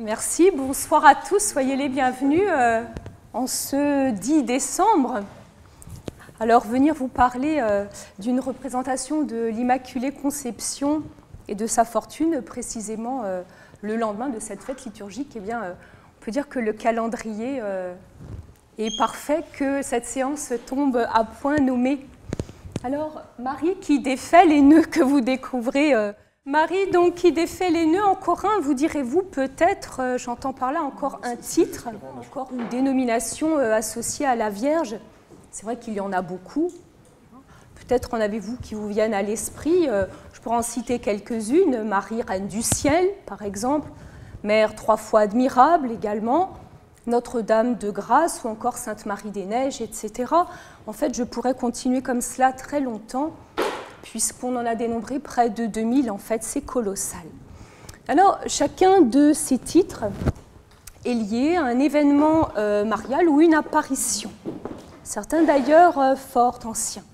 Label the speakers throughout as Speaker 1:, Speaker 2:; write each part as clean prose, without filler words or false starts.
Speaker 1: Merci, bonsoir à tous, soyez les bienvenus en ce 10 décembre. Alors, venir vous parler d'une représentation de l'Immaculée Conception et de sa fortune, précisément le lendemain de cette fête liturgique, eh bien, on peut dire que le calendrier est parfait, que cette séance tombe à point nommé. Alors, Marie qui défait les nœuds que vous découvrez. Marie, donc, qui défait les nœuds en Corin, vous direz-vous peut-être, j'entends par là encore un titre, encore une dénomination associée à la Vierge. C'est vrai qu'il y en a beaucoup. Peut-être en avez-vous qui vous viennent à l'esprit. Je pourrais en citer quelques-unes. Marie, Reine du Ciel, par exemple. Mère 3 fois admirable également. Notre-Dame de Grâce ou encore Sainte Marie des Neiges, etc. En fait, je pourrais continuer comme cela très longtemps, puisqu'on en a dénombré près de 2000, en fait, c'est colossal. Alors, chacun de ces titres est lié à un événement marial ou une apparition. Certains d'ailleurs fort anciens.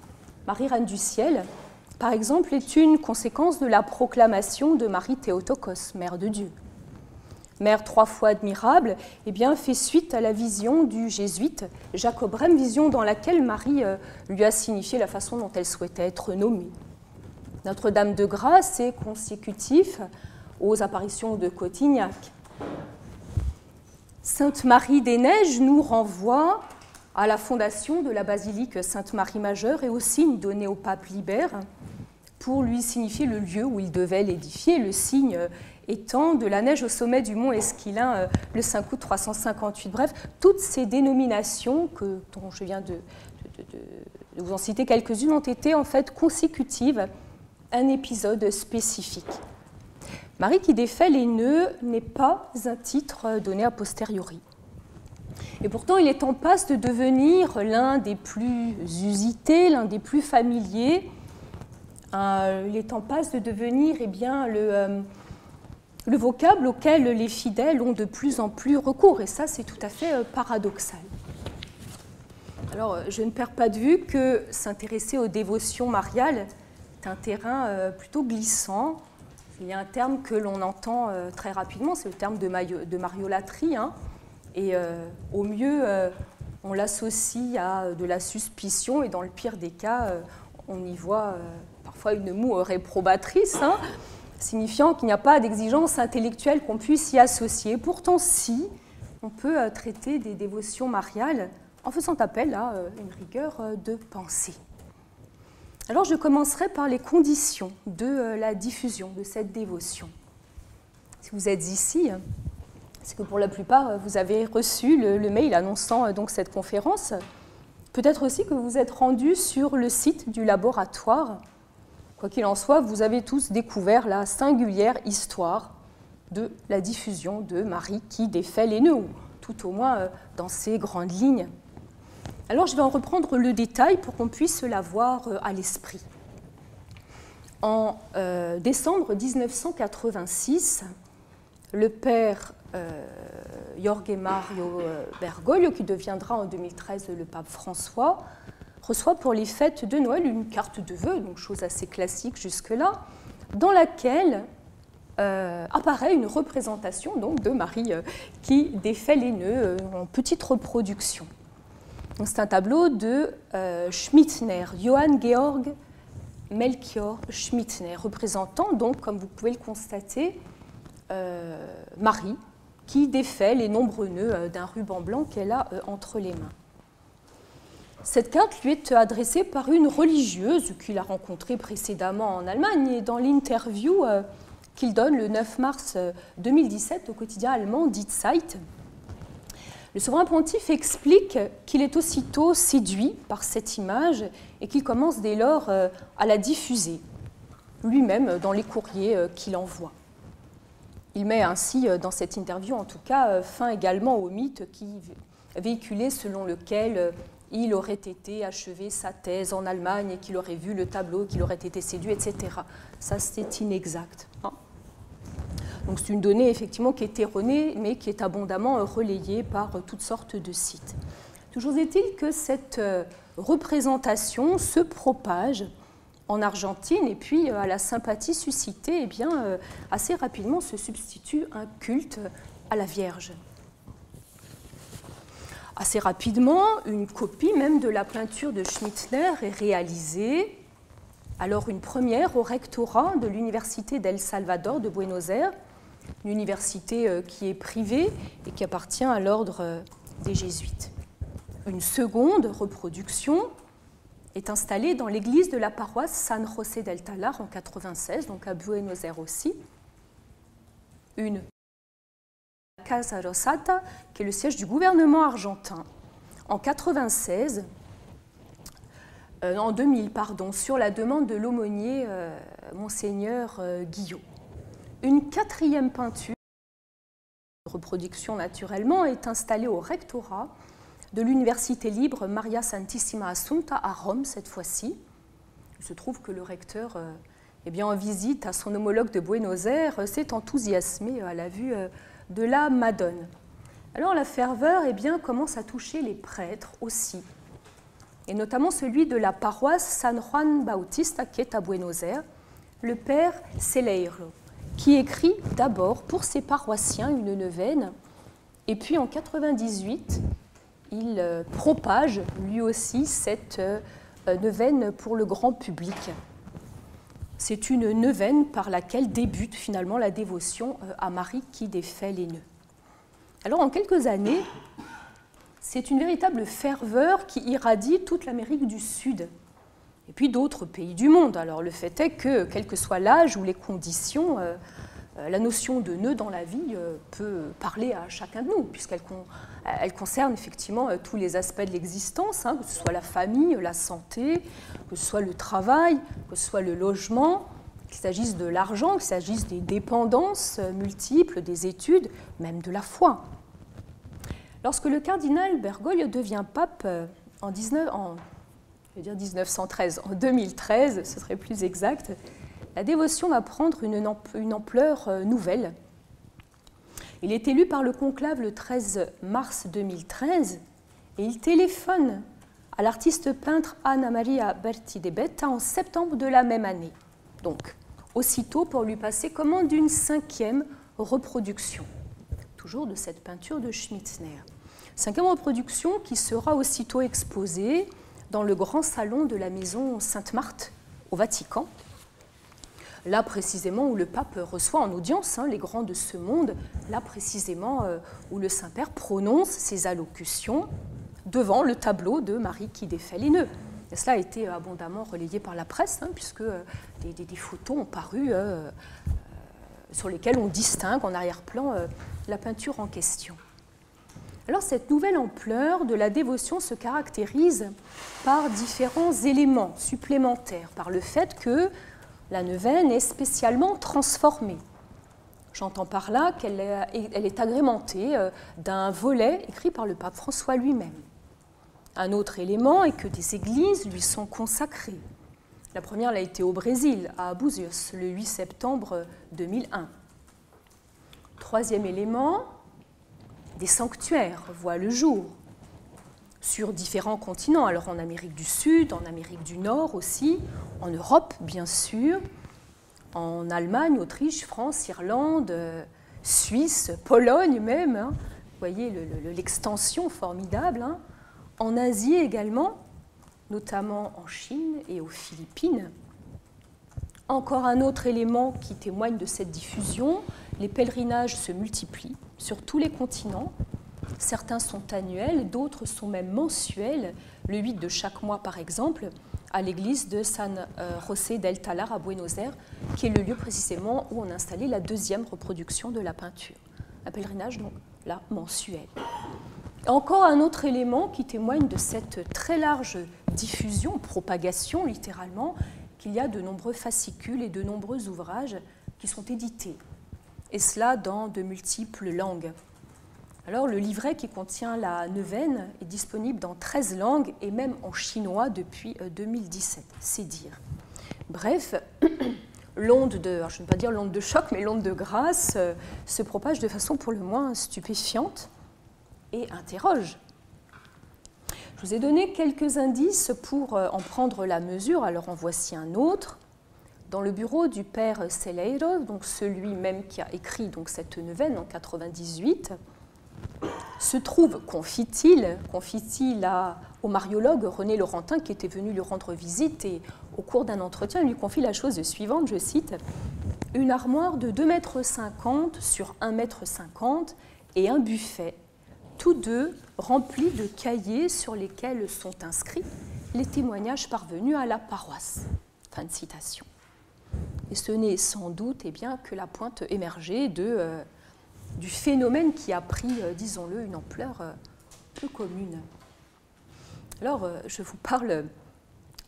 Speaker 1: Marie, Reine du Ciel, par exemple, est une conséquence de la proclamation de Marie Théotokos, Mère de Dieu. Mère 3 fois admirable, eh bien, fait suite à la vision du jésuite Jacques Brême, vision dans laquelle Marie lui a signifié la façon dont elle souhaitait être nommée. Notre-Dame de Grâce est consécutif aux apparitions de Cotignac. Sainte Marie des Neiges nous renvoie à la fondation de la basilique Sainte-Marie Majeure et au signe donné au pape Libère pour lui signifier le lieu où il devait l'édifier, le signe étant de la neige au sommet du mont Esquilin le 5 août 358. Bref, toutes ces dénominations dont je viens de vous en citer quelques-unes ont été en fait consécutives à un épisode spécifique. Marie qui défait les nœuds n'est pas un titre donné a posteriori. Et pourtant, il est en passe de devenir l'un des plus usités, l'un des plus familiers. Il est en passe de devenir le vocable auquel les fidèles ont de plus en plus recours. Et ça, c'est tout à fait paradoxal. Alors, je ne perds pas de vue que s'intéresser aux dévotions mariales est un terrain plutôt glissant. Il y a un terme que l'on entend très rapidement, c'est le terme de mariolatrie. Et au mieux, on l'associe à de la suspicion, et dans le pire des cas, on y voit parfois une moue réprobatrice, signifiant qu'il n'y a pas d'exigence intellectuelle qu'on puisse y associer. Pourtant, si, on peut traiter des dévotions mariales en faisant appel à une rigueur de pensée. Alors, je commencerai par les conditions de la diffusion de cette dévotion. Si vous êtes ici, c'est que pour la plupart, vous avez reçu le mail annonçant donc cette conférence. Peut-être aussi que vous êtes rendu sur le site du laboratoire. Quoi qu'il en soit, vous avez tous découvert la singulière histoire de la diffusion de Marie qui défait les nœuds, ou tout au moins dans ses grandes lignes. Alors, je vais en reprendre le détail pour qu'on puisse l'avoir à l'esprit. En décembre 1986, le père Jorge Mario Bergoglio, qui deviendra en 2013 le pape François, reçoit pour les fêtes de Noël une carte de vœux, donc chose assez classique jusque-là, dans laquelle apparaît une représentation donc, de Marie qui défait les nœuds en petite reproduction. C'est un tableau de Schmittner, Johann Georg Melchior Schmittner, représentant donc, comme vous pouvez le constater, Marie, qui défait les nombreux nœuds d'un ruban blanc qu'elle a entre les mains. Cette carte lui est adressée par une religieuse qu'il a rencontrée précédemment en Allemagne, et dans l'interview qu'il donne le 9 mars 2017 au quotidien allemand Die Zeit, le souverain pontife explique qu'il est aussitôt séduit par cette image et qu'il commence dès lors à la diffuser, lui-même dans les courriers qu'il envoie. Il met ainsi, dans cette interview en tout cas, fin également au mythe qui véhiculait selon lequel il aurait été achevé sa thèse en Allemagne et qu'il aurait vu le tableau, qu'il aurait été séduit, etc. Ça, c'est inexact. Donc c'est une donnée effectivement qui est erronée, mais qui est abondamment relayée par toutes sortes de sites. Toujours est-il que cette représentation se propage en Argentine, et puis à la sympathie suscitée, eh bien, assez rapidement se substitue un culte à la Vierge. Assez rapidement, une copie même de la peinture de Schnitzler est réalisée. Alors une première au rectorat de l'Université d'El Salvador de Buenos Aires, une université qui est privée et qui appartient à l'ordre des Jésuites. Une seconde reproduction est installée dans l'église de la paroisse San José del Talar en 1996, donc à Buenos Aires aussi. Une Casa Rosata, qui est le siège du gouvernement argentin. En 2000, sur la demande de l'aumônier Monseigneur Guillot. Une quatrième peinture, reproduction naturellement, est installée au rectorat de l'Université libre Maria Santissima Assunta à Rome cette fois-ci. Il se trouve que le recteur, en visite à son homologue de Buenos Aires, s'est enthousiasmé à la vue de la Madone. Alors la ferveur commence à toucher les prêtres aussi, et notamment celui de la paroisse San Juan Bautista qui est à Buenos Aires, le père Celeiro, qui écrit d'abord pour ses paroissiens une neuvaine, et puis en 1998, il propage lui aussi cette neuvaine pour le grand public. C'est une neuvaine par laquelle débute finalement la dévotion à Marie qui défait les nœuds. Alors en quelques années, c'est une véritable ferveur qui irradie toute l'Amérique du Sud et puis d'autres pays du monde. Alors le fait est que, quel que soit l'âge ou les conditions, la notion de nœud dans la vie peut parler à chacun de nous, puisqu'elle concerne effectivement tous les aspects de l'existence, que ce soit la famille, la santé, que ce soit le travail, que ce soit le logement, qu'il s'agisse de l'argent, qu'il s'agisse des dépendances multiples, des études, même de la foi. Lorsque le cardinal Bergoglio devient pape en 1913, en 2013, ce serait plus exact, la dévotion va prendre une ampleur nouvelle. Il est élu par le conclave le 13 mars 2013 et il téléphone à l'artiste peintre Anna Maria Berti de Betta en septembre de la même année. Donc, aussitôt pour lui passer commande d'une 5e reproduction, toujours de cette peinture de Schnitzler. 5e reproduction qui sera aussitôt exposée dans le grand salon de la maison Sainte-Marthe au Vatican, là précisément où le pape reçoit en audience les grands de ce monde, là précisément où le Saint-Père prononce ses allocutions devant le tableau de Marie qui défait les nœuds. Et cela a été abondamment relayé par la presse, puisque des photos ont paru sur lesquelles on distingue en arrière-plan la peinture en question. Alors cette nouvelle ampleur de la dévotion se caractérise par différents éléments supplémentaires, par le fait que la neuvaine est spécialement transformée. J'entends par là qu'elle est agrémentée d'un volet écrit par le pape François lui-même. Un autre élément est que des églises lui sont consacrées. La première a été au Brésil, à Abuzios, le 8 septembre 2001. Troisième élément, des sanctuaires voient le jour sur différents continents, alors en Amérique du Sud, en Amérique du Nord aussi, en Europe bien sûr, en Allemagne, Autriche, France, Irlande, Suisse, Pologne même, vous voyez l'extension formidable, en Asie également, notamment en Chine et aux Philippines. Encore un autre élément qui témoigne de cette diffusion, les pèlerinages se multiplient sur tous les continents. Certains sont annuels, d'autres sont même mensuels, le 8 de chaque mois par exemple, à l'église de San José del Talar à Buenos Aires, qui est le lieu précisément où on a installé la 2e reproduction de la peinture. Un pèlerinage donc là mensuel. Encore un autre élément qui témoigne de cette très large diffusion, propagation littéralement, qu'il y a de nombreux fascicules et de nombreux ouvrages qui sont édités, et cela dans de multiples langues. Alors le livret qui contient la neuvaine est disponible dans 13 langues et même en chinois depuis 2017, c'est dire. Bref, l'onde de, je ne vais pas dire l'onde de choc, mais l'onde de grâce se propage de façon pour le moins stupéfiante et interroge. Je vous ai donné quelques indices pour en prendre la mesure, alors en voici un autre. Dans le bureau du père Celeiro, donc celui même qui a écrit donc, cette neuvaine en 98, se trouve, confie-t-il au mariologue René Laurentin qui était venu lui rendre visite et au cours d'un entretien, il lui confie la chose suivante, je cite, « Une armoire de 2,50 m sur 1,50 m et un buffet, tous deux remplis de cahiers sur lesquels sont inscrits les témoignages parvenus à la paroisse. » Fin de citation. Et ce n'est sans doute eh bien, que la pointe émergée du phénomène qui a pris, disons-le, une ampleur peu commune. Alors, je vous parle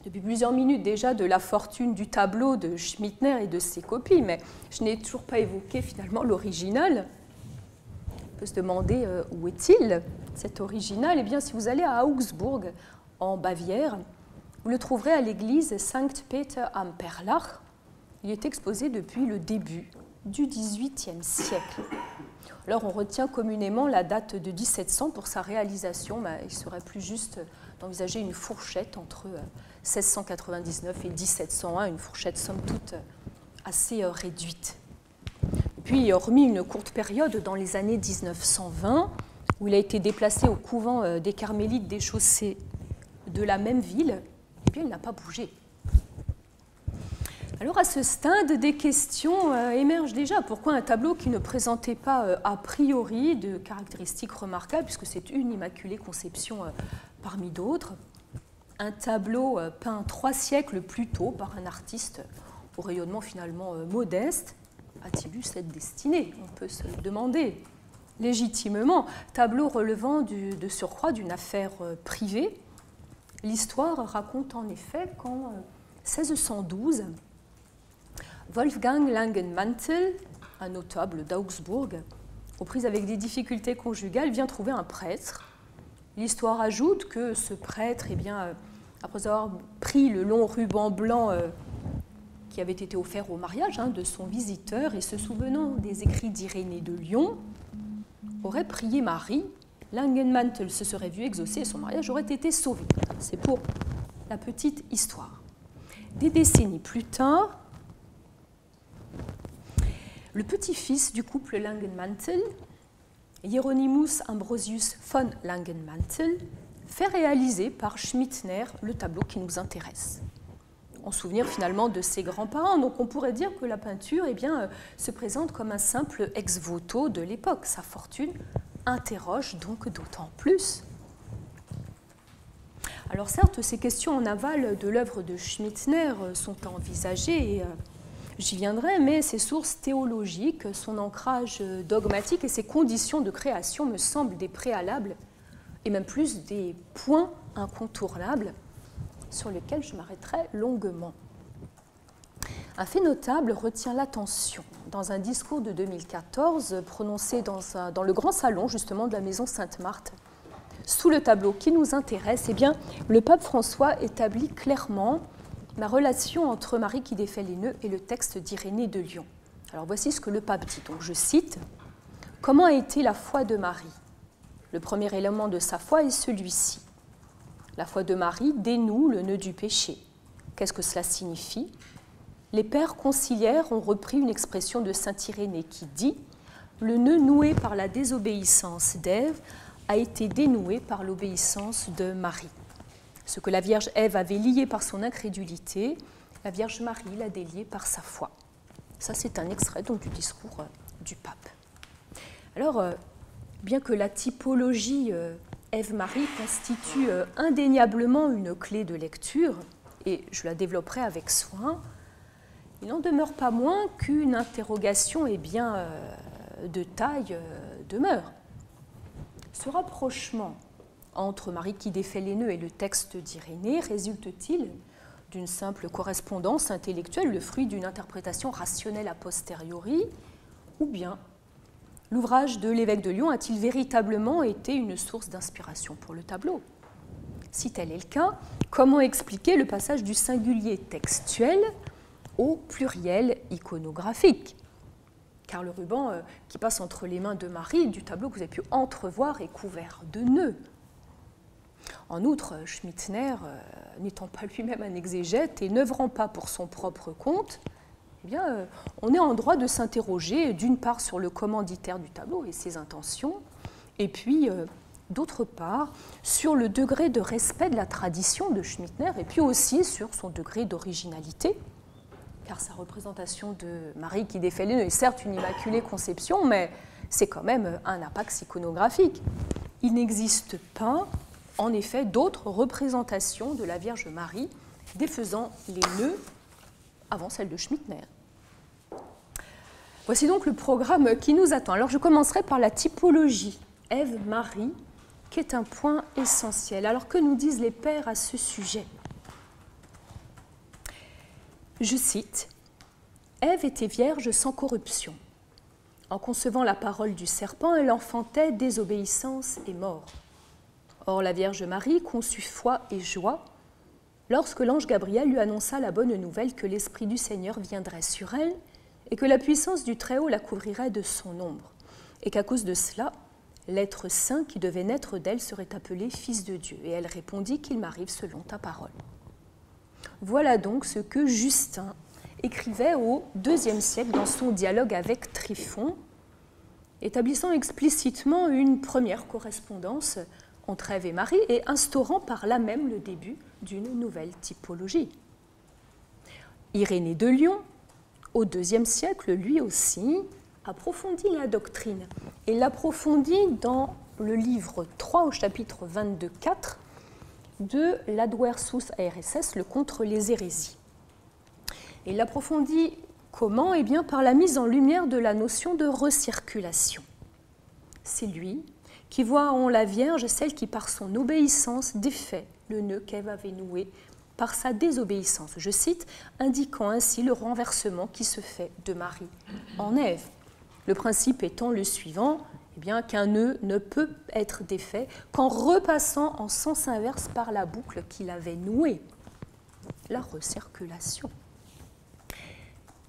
Speaker 1: depuis plusieurs minutes déjà de la fortune du tableau de Schmittner et de ses copies, mais je n'ai toujours pas évoqué finalement l'original. On peut se demander où est-il, cet original. Eh bien, si vous allez à Augsbourg, en Bavière, vous le trouverez à l'église Sankt Peter am Perlach. Il est exposé depuis le début du XVIIIe siècle. Alors, on retient communément la date de 1700 pour sa réalisation, mais il serait plus juste d'envisager une fourchette entre 1699 et 1701, une fourchette somme toute assez réduite. Puis, hormis une courte période dans les années 1920, où il a été déplacé au couvent des Carmélites des Chaussées de la même ville, eh bien, il n'a pas bougé. Alors, à ce stade, des questions émergent déjà. Pourquoi un tableau qui ne présentait pas a priori de caractéristiques remarquables, puisque c'est une Immaculée Conception parmi d'autres, un tableau peint 3 siècles plus tôt par un artiste au rayonnement finalement modeste, a-t-il eu cette destinée? On peut se le demander légitimement. Tableau relevant de surcroît d'une affaire privée. L'histoire raconte en effet qu'en 1612, Wolfgang Langenmantel, un notable d'Augsbourg, aux prises avec des difficultés conjugales, vient trouver un prêtre. L'histoire ajoute que ce prêtre, eh bien, après avoir pris le long ruban blanc qui avait été offert au mariage de son visiteur et se souvenant des écrits d'Irénée de Lyon, aurait prié Marie. Langenmantel se serait vu exaucer et son mariage aurait été sauvé. C'est pour la petite histoire. Des décennies plus tard, le petit-fils du couple Langenmantel, Hieronymus Ambrosius von Langenmantel, fait réaliser par Schmittner le tableau qui nous intéresse. En souvenir finalement de ses grands-parents, donc on pourrait dire que la peinture eh bien, se présente comme un simple ex-voto de l'époque. Sa fortune interroge donc d'autant plus. Alors certes, ces questions en aval de l'œuvre de Schmittner sont envisagées, et j'y viendrai, mais ses sources théologiques, son ancrage dogmatique et ses conditions de création me semblent des préalables, et même plus des points incontournables sur lesquels je m'arrêterai longuement. Un fait notable retient l'attention. Dans un discours de 2014 prononcé dans le grand salon justement de la maison Sainte-Marthe, sous le tableau qui nous intéresse, eh bien, le pape François établit clairement la relation entre Marie qui défait les nœuds et le texte d'Irénée de Lyon. Alors voici ce que le pape dit. Donc je cite, « Comment a été la foi de Marie ? Le premier élément de sa foi est celui-ci. La foi de Marie dénoue le nœud du péché. Qu'est-ce que cela signifie ? Les pères conciliaires ont repris une expression de saint Irénée qui dit « Le nœud noué par la désobéissance d'Ève a été dénoué par l'obéissance de Marie. Ce que la Vierge Ève avait lié par son incrédulité, la Vierge Marie l'a délié par sa foi. » Ça, c'est un extrait donc, du discours du pape. Alors, bien que la typologie Ève-Marie constitue indéniablement une clé de lecture, et je la développerai avec soin, il n'en demeure pas moins qu'une interrogation eh bien, de taille demeure. Ce rapprochement entre Marie qui défait les nœuds et le texte d'Irénée résulte-t-il d'une simple correspondance intellectuelle, le fruit d'une interprétation rationnelle a posteriori, ou bien l'ouvrage de l'évêque de Lyon a-t-il véritablement été une source d'inspiration pour le tableau ? Si tel est le cas, comment expliquer le passage du singulier textuel au pluriel iconographique ? Car le ruban qui passe entre les mains de Marie du tableau que vous avez pu entrevoir est couvert de nœuds. En outre, Schmittner, n'étant pas lui-même un exégète et n'œuvrant pas pour son propre compte, eh bien, on est en droit de s'interroger d'une part sur le commanditaire du tableau et ses intentions, et puis d'autre part sur le degré de respect de la tradition de Schnittner, et puis aussi sur son degré d'originalité, car sa représentation de Marie qui défait les nœuds est certes une immaculée conception, mais c'est quand même un apax iconographique. Il n'existe pas, en effet, d'autres représentations de la Vierge Marie défaisant les nœuds avant celle de Schnittner. Voici donc le programme qui nous attend. Alors je commencerai par la typologie Ève-Marie, qui est un point essentiel. Alors que nous disent les pères à ce sujet? Je cite, « Ève était vierge sans corruption. En concevant la parole du serpent, elle enfantait désobéissance et mort. Or la Vierge Marie conçut foi et joie lorsque l'ange Gabriel lui annonça la bonne nouvelle que l'Esprit du Seigneur viendrait sur elle et que la puissance du Très-Haut la couvrirait de son ombre, et qu'à cause de cela, l'être saint qui devait naître d'elle serait appelé Fils de Dieu. Et elle répondit qu'il m'arrive selon ta parole. » Voilà donc ce que Justin écrivait au IIe siècle dans son dialogue avec Tryphon, établissant explicitement une première correspondance entre Ève et Marie et instaurant par là même le début d'une nouvelle typologie. Irénée de Lyon, au IIe siècle, lui aussi, approfondit la doctrine et l'approfondit dans le livre 3 au chapitre 22-4 de l'Adversus ARSS, le contre les hérésies. Et l'approfondit comment? Eh bien, par la mise en lumière de la notion de recirculation. C'est lui qui voit en la Vierge celle qui, par son obéissance, défait le nœud qu'Ève avait noué par sa désobéissance. Je cite, indiquant ainsi le renversement qui se fait de Marie en Ève. Le principe étant le suivant, eh bien, qu'un nœud ne peut être défait qu'en repassant en sens inverse par la boucle qu'il avait nouée, la recirculation.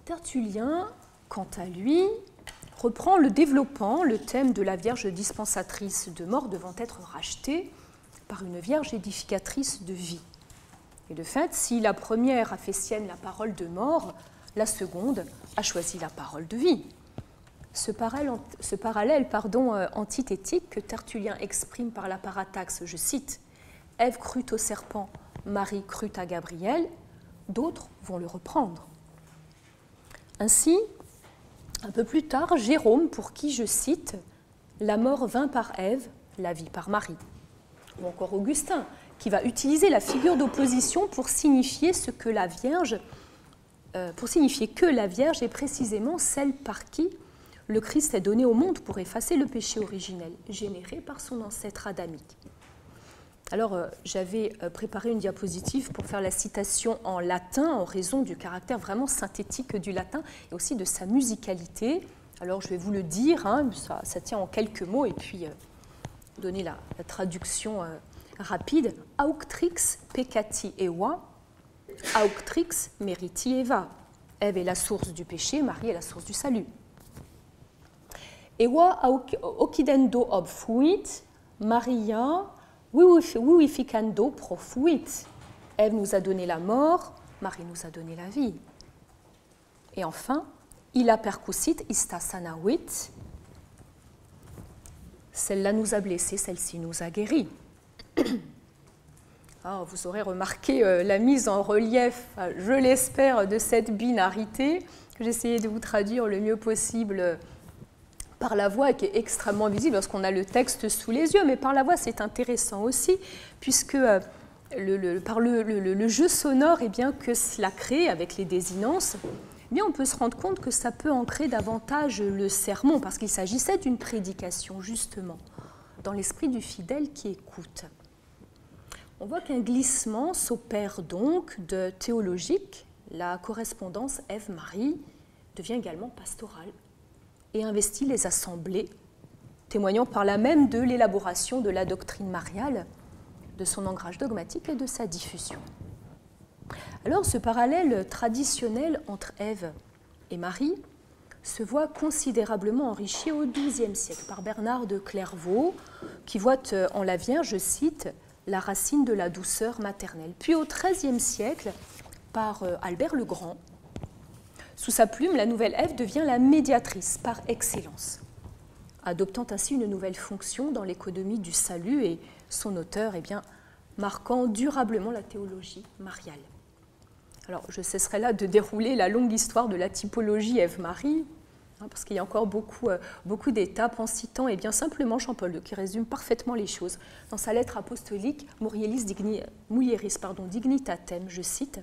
Speaker 1: Tertullien, quant à lui, reprend le développant le thème de la Vierge dispensatrice de mort devant être rachetée par une Vierge édificatrice de vie. Et de fait, si la première a fait sienne la parole de mort, la seconde a choisi la parole de vie. Ce parallèle antithétique que Tertullien exprime par la parataxe, je cite, « Ève crut au serpent, Marie crut à Gabriel », d'autres vont le reprendre. Ainsi, un peu plus tard, Jérôme, pour qui je cite, « La mort vint par Ève, la vie par Marie », ou encore Augustin, qui va utiliser la figure d'opposition pour signifier que la Vierge est précisément celle par qui le Christ est donné au monde pour effacer le péché originel, généré par son ancêtre adamique. Alors, j'avais préparé une diapositive pour faire la citation en latin, en raison du caractère vraiment synthétique du latin et aussi de sa musicalité. Alors, je vais vous le dire, hein, ça tient en quelques mots, et puis donner la traduction rapide. Auctrix peccati Eva, auctrix meriti Eva. Ève est la source du péché, Marie est la source du salut. Eva occidendo obfuit, Maria vivificando profuit. Ève nous a donné la mort, Marie nous a donné la vie. Et enfin, illa percussit ista sanavit. Celle-là nous a blessés, celle-ci nous a guéris. Alors, vous aurez remarqué la mise en relief, je l'espère, de cette binarité que j'essayais de vous traduire le mieux possible par la voix, qui est extrêmement visible lorsqu'on a le texte sous les yeux, mais par la voix c'est intéressant aussi, puisque par le jeu sonore eh bien, que cela crée avec les désinences, eh bien, on peut se rendre compte que ça peut ancrer davantage le sermon, parce qu'il s'agissait d'une prédication, justement, dans l'esprit du fidèle qui écoute. On voit qu'un glissement s'opère donc de théologique, la correspondance Ève-Marie devient également pastorale et investit les assemblées, témoignant par là même de l'élaboration de la doctrine mariale, de son ancrage dogmatique et de sa diffusion. Alors, ce parallèle traditionnel entre Ève et Marie se voit considérablement enrichi au XIIe siècle par Bernard de Clairvaux, qui voit en la Vierge, je cite, la racine de la douceur maternelle. Puis au XIIIe siècle, par Albert le Grand, Sous sa plume, la nouvelle Ève devient la médiatrice par excellence, adoptant ainsi une nouvelle fonction dans l'économie du salut et son auteur marquant durablement la théologie mariale. Alors, je cesserai là de dérouler la longue histoire de la typologie Ève-Marie, parce qu'il y a encore beaucoup d'étapes, en citant simplement Jean-Paul II, qui résume parfaitement les choses. Dans sa lettre apostolique Mulieris Dignitatem, je cite,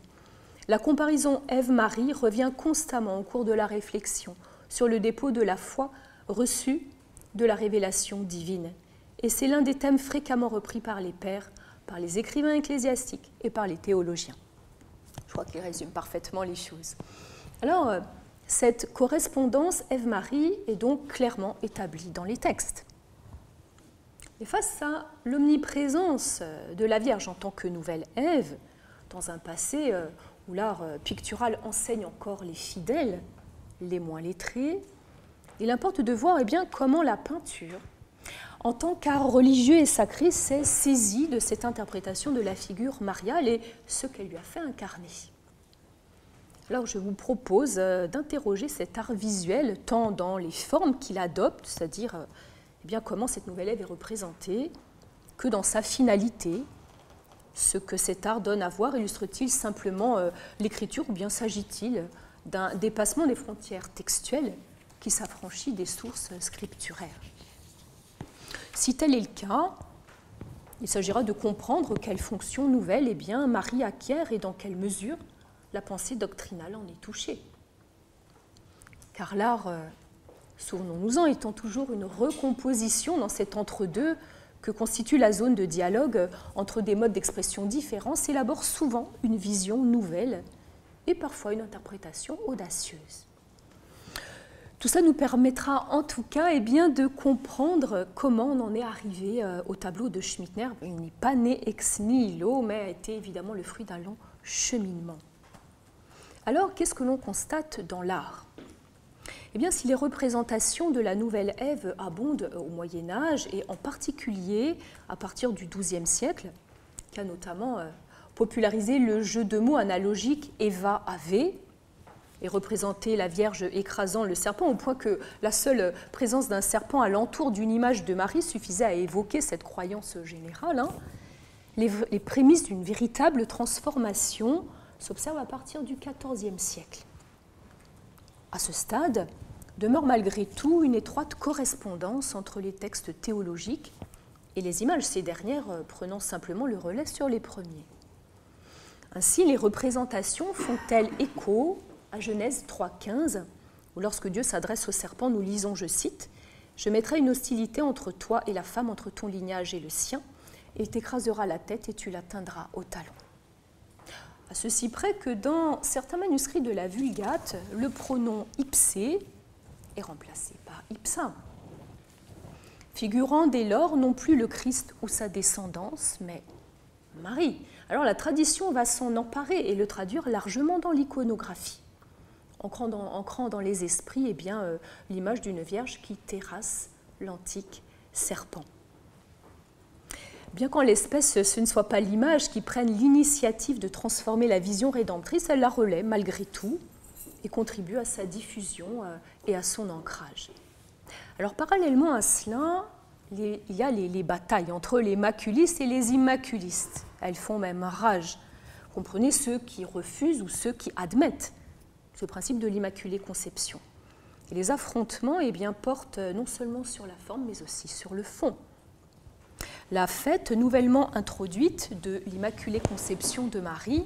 Speaker 1: « La comparaison Ève-Marie revient constamment au cours de la réflexion sur le dépôt de la foi reçue de la révélation divine. Et c'est l'un des thèmes fréquemment repris par les pères, par les écrivains ecclésiastiques et par les théologiens. » Je crois qu'il résume parfaitement les choses. Alors, cette correspondance Ève-Marie est donc clairement établie dans les textes. Et face à l'omniprésence de la Vierge en tant que nouvelle Ève, dans un passé où l'art pictural enseigne encore les fidèles, les moins lettrés, il importe de voir comment la peinture, en tant qu'art religieux et sacré, s'est saisie de cette interprétation de la figure mariale et ce qu'elle lui a fait incarner. Alors je vous propose d'interroger cet art visuel tant dans les formes qu'il adopte, c'est-à-dire comment cette nouvelle Ève est représentée, que dans sa finalité. Ce que cet art donne à voir, illustre-t-il simplement l'écriture ou bien s'agit-il d'un dépassement des frontières textuelles qui s'affranchit des sources scripturaires? Si tel est le cas, il s'agira de comprendre quelle fonction nouvelle Marie acquiert et dans quelle mesure la pensée doctrinale en est touchée. Car l'art, souvenons-nous-en, étant toujours une recomposition dans cet entre-deux que constitue la zone de dialogue entre des modes d'expression différents, s'élabore souvent une vision nouvelle et parfois une interprétation audacieuse. Tout ça nous permettra en tout cas de comprendre comment on en est arrivé au tableau de Schmittner. Il n'est pas né ex nihilo, mais a été évidemment le fruit d'un long cheminement. Alors, qu'est-ce que l'on constate dans l'art ? Si les représentations de la nouvelle Ève abondent au Moyen-Âge, et en particulier à partir du XIIe siècle, qui a notamment popularisé le jeu de mots analogique Eva-Ave, et représenté la Vierge écrasant le serpent, au point que la seule présence d'un serpent alentour d'une image de Marie suffisait à évoquer cette croyance générale, les prémices d'une véritable transformation s'observent à partir du XIVe siècle. À ce stade, demeure malgré tout une étroite correspondance entre les textes théologiques et les images, ces dernières prenant simplement le relais sur les premiers. Ainsi, les représentations font-elles écho à Genèse 3,15, où lorsque Dieu s'adresse au serpent, nous lisons, je cite, « Je mettrai une hostilité entre toi et la femme, entre ton lignage et le sien, et il t'écrasera la tête et tu l'atteindras au talon. » À ceci près que dans certains manuscrits de la Vulgate, le pronom ipse est remplacé par ipsa, figurant dès lors non plus le Christ ou sa descendance, mais Marie. Alors la tradition va s'en emparer et le traduire largement dans l'iconographie, ancrant dans les esprits l'image d'une Vierge qui terrasse l'antique serpent. Bien qu'en l'espèce, ce ne soit pas l'image qui prenne l'initiative de transformer la vision rédemptrice, elle la relaie malgré tout et contribue à sa diffusion et à son ancrage. Alors parallèlement à cela, il y a les batailles entre les maculistes et les immaculistes. Elles font même rage. Comprenez ceux qui refusent ou ceux qui admettent ce principe de l'Immaculée Conception. Et les affrontements portent non seulement sur la forme mais aussi sur le fond. La fête nouvellement introduite de l'Immaculée Conception de Marie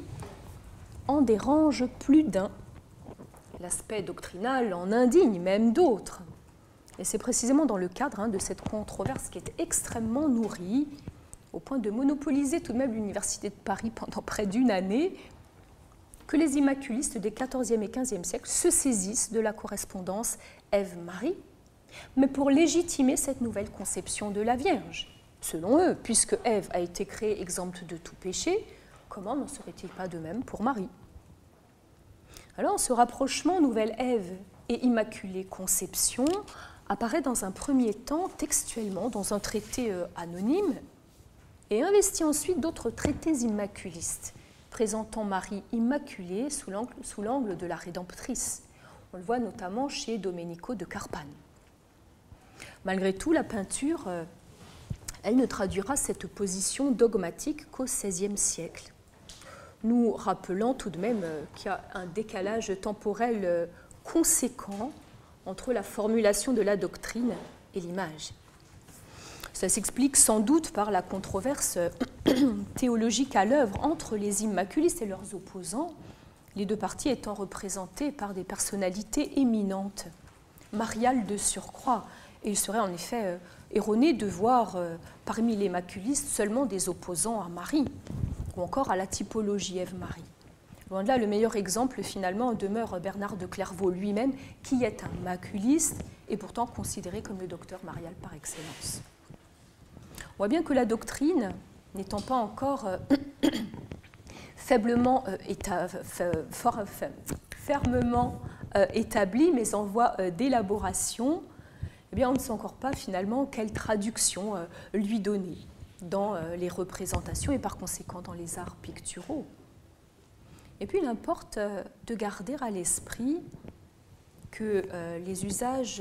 Speaker 1: en dérange plus d'un. L'aspect doctrinal en indigne même d'autres. Et c'est précisément dans le cadre de cette controverse qui est extrêmement nourrie, au point de monopoliser tout de même l'Université de Paris pendant près d'une année, que les immaculistes des XIVe et XVe siècles se saisissent de la correspondance Ève-Marie, mais pour légitimer cette nouvelle conception de la Vierge. Selon eux, puisque Ève a été créée exempte de tout péché, comment n'en serait-il pas de même pour Marie ? Alors, ce rapprochement nouvelle Ève et Immaculée Conception apparaît dans un premier temps textuellement dans un traité anonyme et investit ensuite d'autres traités immaculistes, présentant Marie immaculée sous l'angle de la Rédemptrice, On le voit notamment chez Domenico de Carpane. Malgré tout, la peinture, elle ne traduira cette position dogmatique qu'au XVIe siècle, nous rappelant tout de même qu'il y a un décalage temporel conséquent entre la formulation de la doctrine et l'image. Ça s'explique sans doute par la controverse théologique à l'œuvre entre les immaculistes et leurs opposants, les deux parties étant représentées par des personnalités éminentes, mariales de surcroît. Et il serait en effet erroné de voir parmi les maculistes seulement des opposants à Marie, ou encore à la typologie Ève-Marie. Loin de là, le meilleur exemple finalement demeure Bernard de Clairvaux lui-même, qui est un maculiste et pourtant considéré comme le docteur marial par excellence. On voit bien que la doctrine, n'étant pas encore fermement établie, mais en voie d'élaboration, eh bien, on ne sait encore pas finalement quelle traduction lui donner dans les représentations et par conséquent dans les arts picturaux. Et puis, il importe de garder à l'esprit que les usages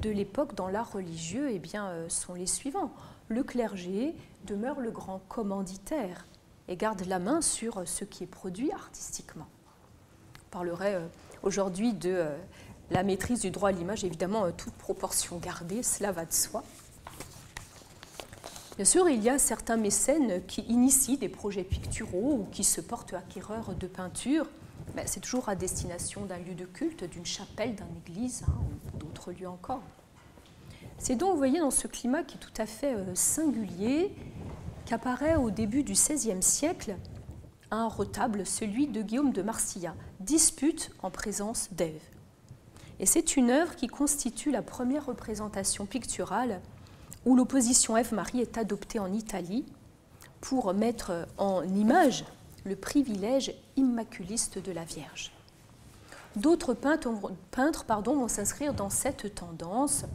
Speaker 1: de l'époque dans l'art religieux eh bien, sont les suivants. Le clergé demeure le grand commanditaire et garde la main sur ce qui est produit artistiquement. On parlerait aujourd'hui de la maîtrise du droit à l'image, évidemment, toute proportion gardée, cela va de soi. Bien sûr, il y a certains mécènes qui initient des projets picturaux ou qui se portent acquéreurs de peintures. Ben, c'est toujours à destination d'un lieu de culte, d'une chapelle, d'une église ou d'autres lieux encore. C'est donc, vous voyez, dans ce climat qui est tout à fait singulier, qu'apparaît au début du XVIe siècle un retable, celui de Guillaume de Marsillat, Dispute en présence d'Ève. Et c'est une œuvre qui constitue la première représentation picturale où l'opposition Ève-Marie est adoptée en Italie pour mettre en image le privilège immaculiste de la Vierge. D'autres peintres vont s'inscrire dans cette tendance.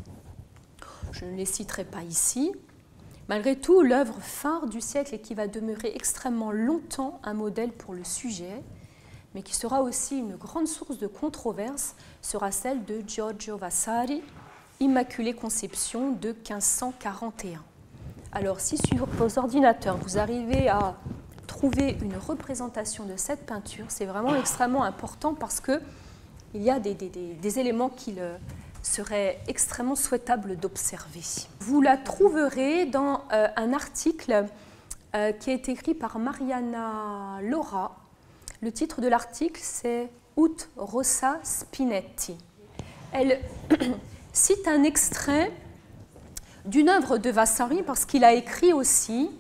Speaker 1: Je ne les citerai pas ici. Malgré tout, l'œuvre phare du siècle et qui va demeurer extrêmement longtemps un modèle pour le sujet, mais qui sera aussi une grande source de controverse, sera celle de Giorgio Vasari, Immaculée Conception de 1541. Alors, si sur vos ordinateurs, vous arrivez à trouver une représentation de cette peinture, c'est vraiment extrêmement important parce qu'il y a des éléments qu'il serait extrêmement souhaitable d'observer. Vous la trouverez dans un article qui a été écrit par Mariana Laura. Le titre de l'article, c'est « Ut Rosa Spinetti ». Elle cite un extrait d'une œuvre de Vasari, parce qu'il a écrit aussi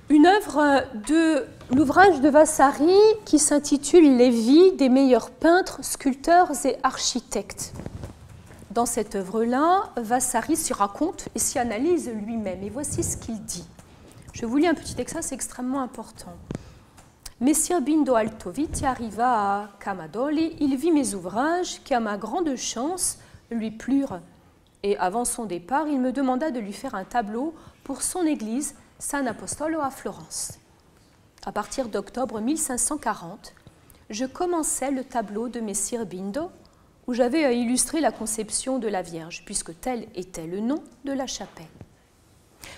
Speaker 1: une œuvre de l'ouvrage de Vasari qui s'intitule « Les vies des meilleurs peintres, sculpteurs et architectes ». Dans cette œuvre-là, Vasari s'y raconte et s'y analyse lui-même. Et voici ce qu'il dit. Je vous lis un petit extrait, c'est extrêmement important. Messer Bindo Altoviti arriva à Camadoli, il vit mes ouvrages qui, à ma grande chance, lui plurent. Et avant son départ, il me demanda de lui faire un tableau pour son église San Apostolo à Florence. À partir d'octobre 1540, je commençais le tableau de Messire Bindo, où j'avais illustré la conception de la Vierge, puisque tel était le nom de la chapelle.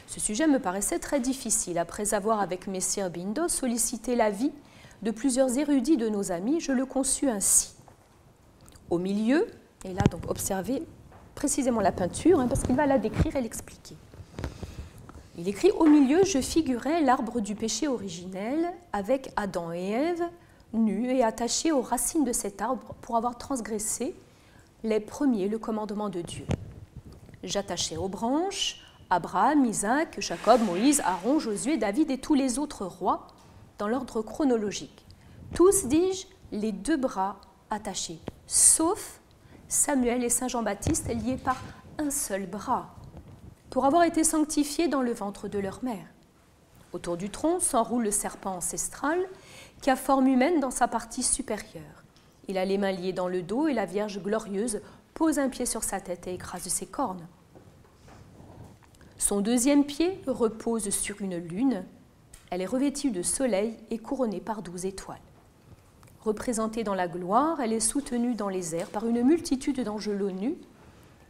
Speaker 1: Ce sujet me paraissait très difficile. Après avoir, avec Messire Bindo, sollicité l'avis de plusieurs érudits de nos amis, je le conçus ainsi. Au milieu, et là donc observez précisément la peinture, parce qu'il va la décrire et l'expliquer. Il écrit « Au milieu, je figurais l'arbre du péché originel, avec Adam et Ève, nus et attachés aux racines de cet arbre pour avoir transgressé les premiers le commandement de Dieu. J'attachais aux branches Abraham, Isaac, Jacob, Moïse, Aaron, Josué, David et tous les autres rois dans l'ordre chronologique. Tous, dis-je, les deux bras attachés, sauf Samuel et Saint Jean-Baptiste liés par un seul bras, pour avoir été sanctifiés dans le ventre de leur mère. Autour du tronc s'enroule le serpent ancestral qui a forme humaine dans sa partie supérieure. Il a les mains liées dans le dos et la Vierge glorieuse pose un pied sur sa tête et écrase ses cornes. Son deuxième pied repose sur une lune. Elle est revêtue de soleil et couronnée par 12 étoiles. Représentée dans la gloire, elle est soutenue dans les airs par une multitude d'angelots nus,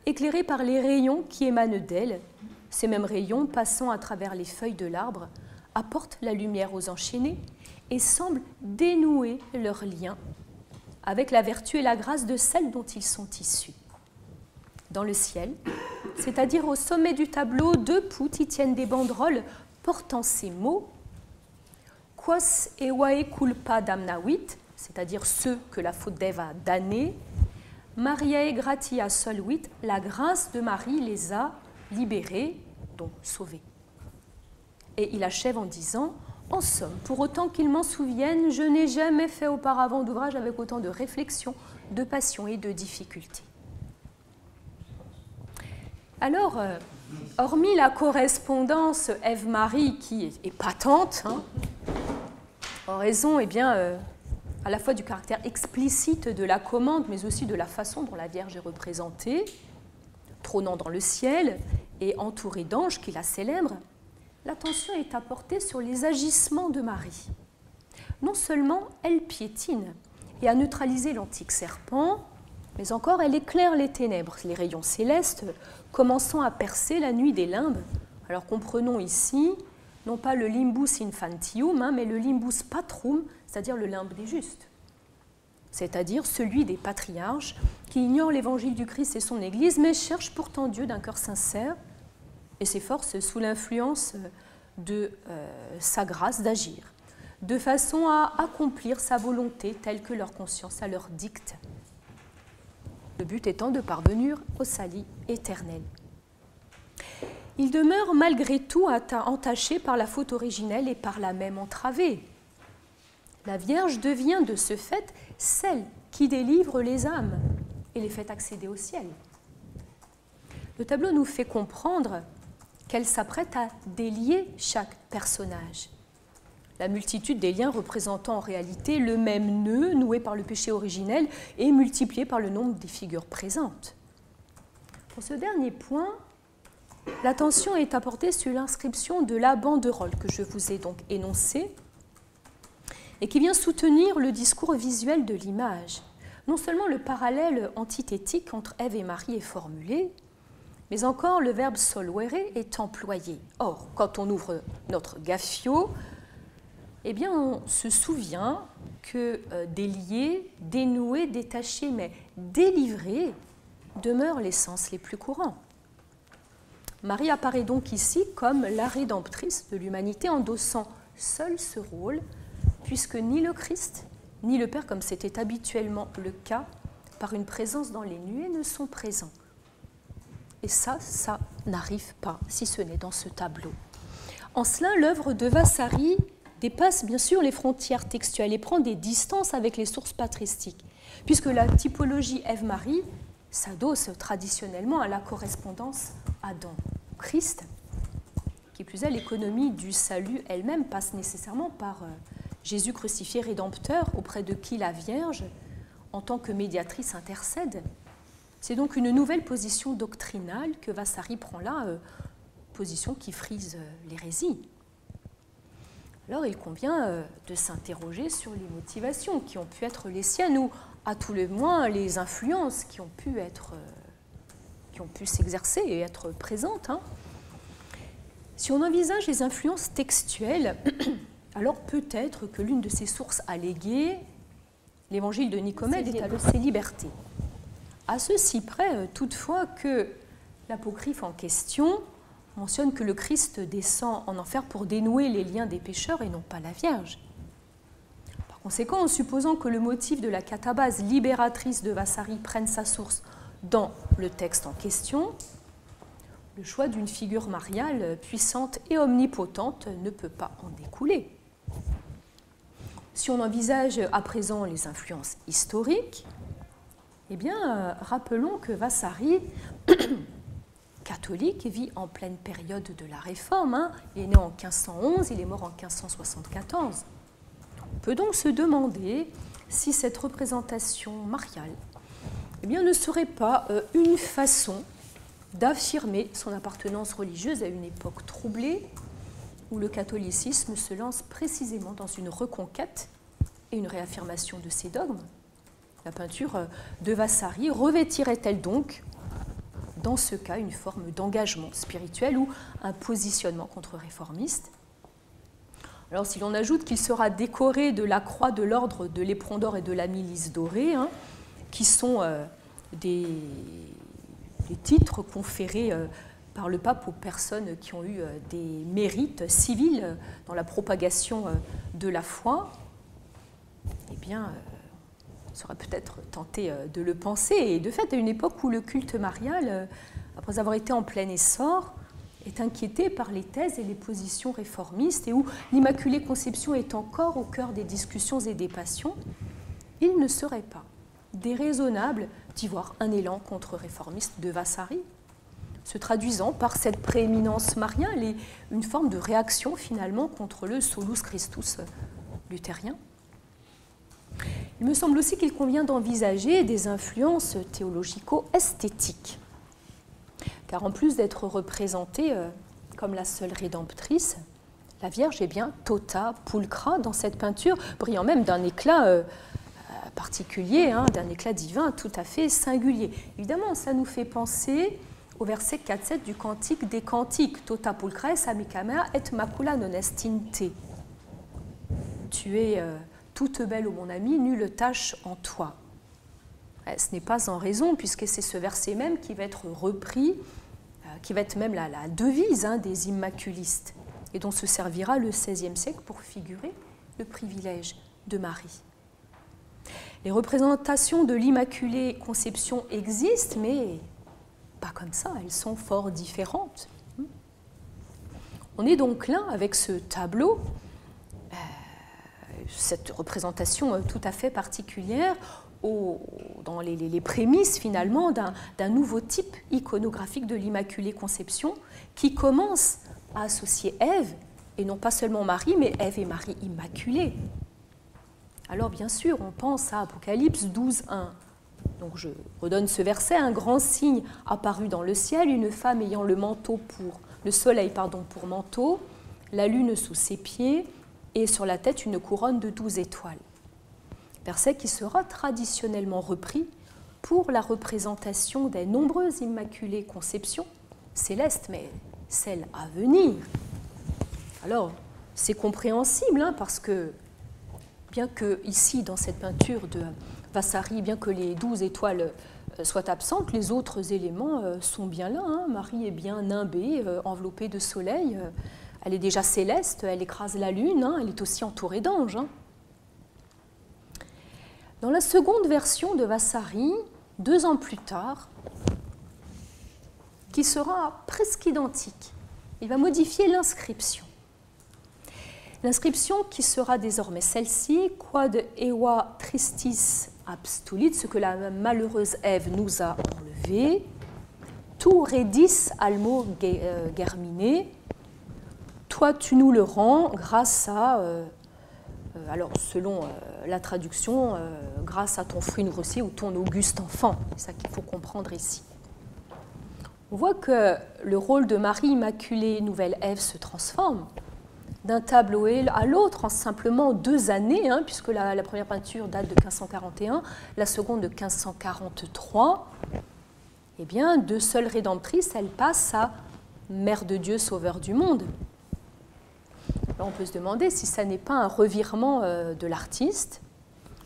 Speaker 1: éclairés par les rayons qui émanent d'elle. Ces mêmes rayons, passant à travers les feuilles de l'arbre, apportent la lumière aux enchaînés et semblent dénouer leurs liens avec la vertu et la grâce de celles dont ils sont issus. Dans le ciel, c'est-à-dire au sommet du tableau, deux poutres y tiennent des banderoles portant ces mots « Quas evae culpa damnavit », c'est-à-dire ceux que la faute d'Ève a damnés, « Mariae gratia solvit », la grâce de Marie les a libérés, donc sauvés. Et il achève en disant « En somme, pour autant qu'ils m'en souviennent, je n'ai jamais fait auparavant d'ouvrage avec autant de réflexion, de passion et de difficulté. » Alors, hormis la correspondance Ève-Marie qui est patente, en raison à la fois du caractère explicite de la commande, mais aussi de la façon dont la Vierge est représentée, trônant dans le ciel et entourée d'anges qui la célèbrent, l'attention est apportée sur les agissements de Marie. Non seulement elle piétine et a neutralisé l'antique serpent, mais encore elle éclaire les ténèbres, les rayons célestes, commençant à percer la nuit des limbes. Alors comprenons ici, non pas le limbus infantium, mais le limbus patrum, c'est-à-dire le limbe des justes, c'est-à-dire celui des patriarches qui ignorent l'évangile du Christ et son Église, mais cherchent pourtant Dieu d'un cœur sincère et s'efforcent sous l'influence de sa grâce d'agir, de façon à accomplir sa volonté telle que leur conscience la leur dicte. Le but étant de parvenir au salut éternel. Il demeure malgré tout entaché par la faute originelle et par la même entravée. La Vierge devient de ce fait celle qui délivre les âmes et les fait accéder au ciel. Le tableau nous fait comprendre qu'elle s'apprête à délier chaque personnage. La multitude des liens représentant en réalité le même nœud noué par le péché originel et multiplié par le nombre des figures présentes. Pour ce dernier point, l'attention est apportée sur l'inscription de la banderole que je vous ai donc énoncée et qui vient soutenir le discours visuel de l'image. Non seulement le parallèle antithétique entre Ève et Marie est formulé, mais encore le verbe solvere est employé. Or, quand on ouvre notre gaffio, eh bien, on se souvient que délier, dénouer, détacher, mais délivrer demeurent les sens les plus courants. Marie apparaît donc ici comme la rédemptrice de l'humanité, endossant seule ce rôle, puisque ni le Christ, ni le Père, comme c'était habituellement le cas, par une présence dans les nuées, ne sont présents. Et ça n'arrive pas, si ce n'est dans ce tableau. En cela, l'œuvre de Vasari dépasse bien sûr les frontières textuelles et prend des distances avec les sources patristiques, puisque la typologie Ève-Marie s'adosse traditionnellement à la correspondance Adam-Christ. Qui plus est, l'économie du salut elle-même passe nécessairement par Jésus crucifié rédempteur, auprès de qui la Vierge, en tant que médiatrice, intercède. C'est donc une nouvelle position doctrinale que Vasari prend là, position qui frise l'hérésie. Alors il convient de s'interroger sur les motivations qui ont pu être les siennes, ou à tout le moins les influences qui ont pu s'exercer et être présentes. Si on envisage les influences textuelles, alors peut-être que l'une de ces sources alléguées, l'évangile de Nicomède, est alors ses libertés. À ceci près, toutefois, que l'apocryphe en question mentionne que le Christ descend en enfer pour dénouer les liens des pécheurs et non pas la Vierge. Par conséquent, en supposant que le motif de la catabase libératrice de Vasari prenne sa source dans le texte en question, le choix d'une figure mariale puissante et omnipotente ne peut pas en découler. Si on envisage à présent les influences historiques, eh bien, rappelons que Vasari, catholique, vit en pleine période de la Réforme. Il est né en 1511, il est mort en 1574. On peut donc se demander si cette représentation mariale ne serait pas une façon d'affirmer son appartenance religieuse à une époque troublée où le catholicisme se lance précisément dans une reconquête et une réaffirmation de ces dogmes, la peinture de Vasari revêtirait-elle donc, dans ce cas, une forme d'engagement spirituel ou un positionnement contre-réformiste? Alors, si l'on ajoute qu'il sera décoré de la croix de l'ordre de l'Éperon d'or et de la Milice dorée, qui sont des titres conférés par le pape aux personnes qui ont eu des mérites civils dans la propagation de la foi, eh bien, on serait peut-être tenté de le penser. Et de fait, à une époque où le culte marial, après avoir été en plein essor, est inquiété par les thèses et les positions réformistes et où l'Immaculée Conception est encore au cœur des discussions et des passions, il ne serait pas déraisonnable d'y voir un élan contre-réformiste de Vasari, se traduisant par cette prééminence mariale et une forme de réaction finalement contre le solus Christus luthérien. Il me semble aussi qu'il convient d'envisager des influences théologico-esthétiques, car en plus d'être représentée comme la seule rédemptrice, la Vierge est bien tota pulcra dans cette peinture, brillant même d'un éclat particulier, d'un éclat divin tout à fait singulier. Évidemment, ça nous fait penser au verset 4-7 du Cantique des Cantiques, tota pulcra es amica mea et macula non est in te. Tu es toute belle, ô mon ami, nulle tache en toi. Ce n'est pas en raison, puisque c'est ce verset même qui va être repris, qui va être même la devise des immaculistes, et dont se servira le XVIe siècle pour figurer le privilège de Marie. Les représentations de l'Immaculée Conception existent, mais pas comme ça, elles sont fort différentes. On est donc là avec ce tableau, cette représentation tout à fait particulière, dans les prémices finalement d'un nouveau type iconographique de l'Immaculée Conception qui commence à associer Ève, et non pas seulement Marie, mais Ève et Marie immaculée. Alors bien sûr, on pense à Apocalypse 12:1. Donc je redonne ce verset, un grand signe apparut dans le ciel, une femme ayant le soleil pour manteau, la lune sous ses pieds, et sur la tête une couronne de 12 étoiles. Verset qui sera traditionnellement repris pour la représentation des nombreuses immaculées conceptions célestes, mais celles à venir. Alors, c'est compréhensible, parce que, bien que ici, dans cette peinture de Vasari, bien que les 12 étoiles soient absentes, les autres éléments sont bien là. Marie est bien nimbée, enveloppée de soleil. Elle est déjà céleste, elle écrase la lune, elle est aussi entourée d'anges. Dans la seconde version de Vasari, 2 ans plus tard, qui sera presque identique, il va modifier l'inscription. L'inscription qui sera désormais celle-ci, quod eva tristis abstulit, ce que la malheureuse Ève nous a enlevé, tu redis almo germine, toi tu nous le rends grâce à, alors selon la traduction, grâce à ton fruit nourricier ou ton auguste enfant, c'est ça qu'il faut comprendre ici. On voit que le rôle de Marie Immaculée, nouvelle Ève, se transforme d'un tableau à l'autre en simplement 2 années, puisque la première peinture date de 1541, la seconde de 1543. Eh bien, de seule rédemptrice, elle passe à Mère de Dieu, Sauveur du monde. Alors on peut se demander si ça n'est pas un revirement de l'artiste.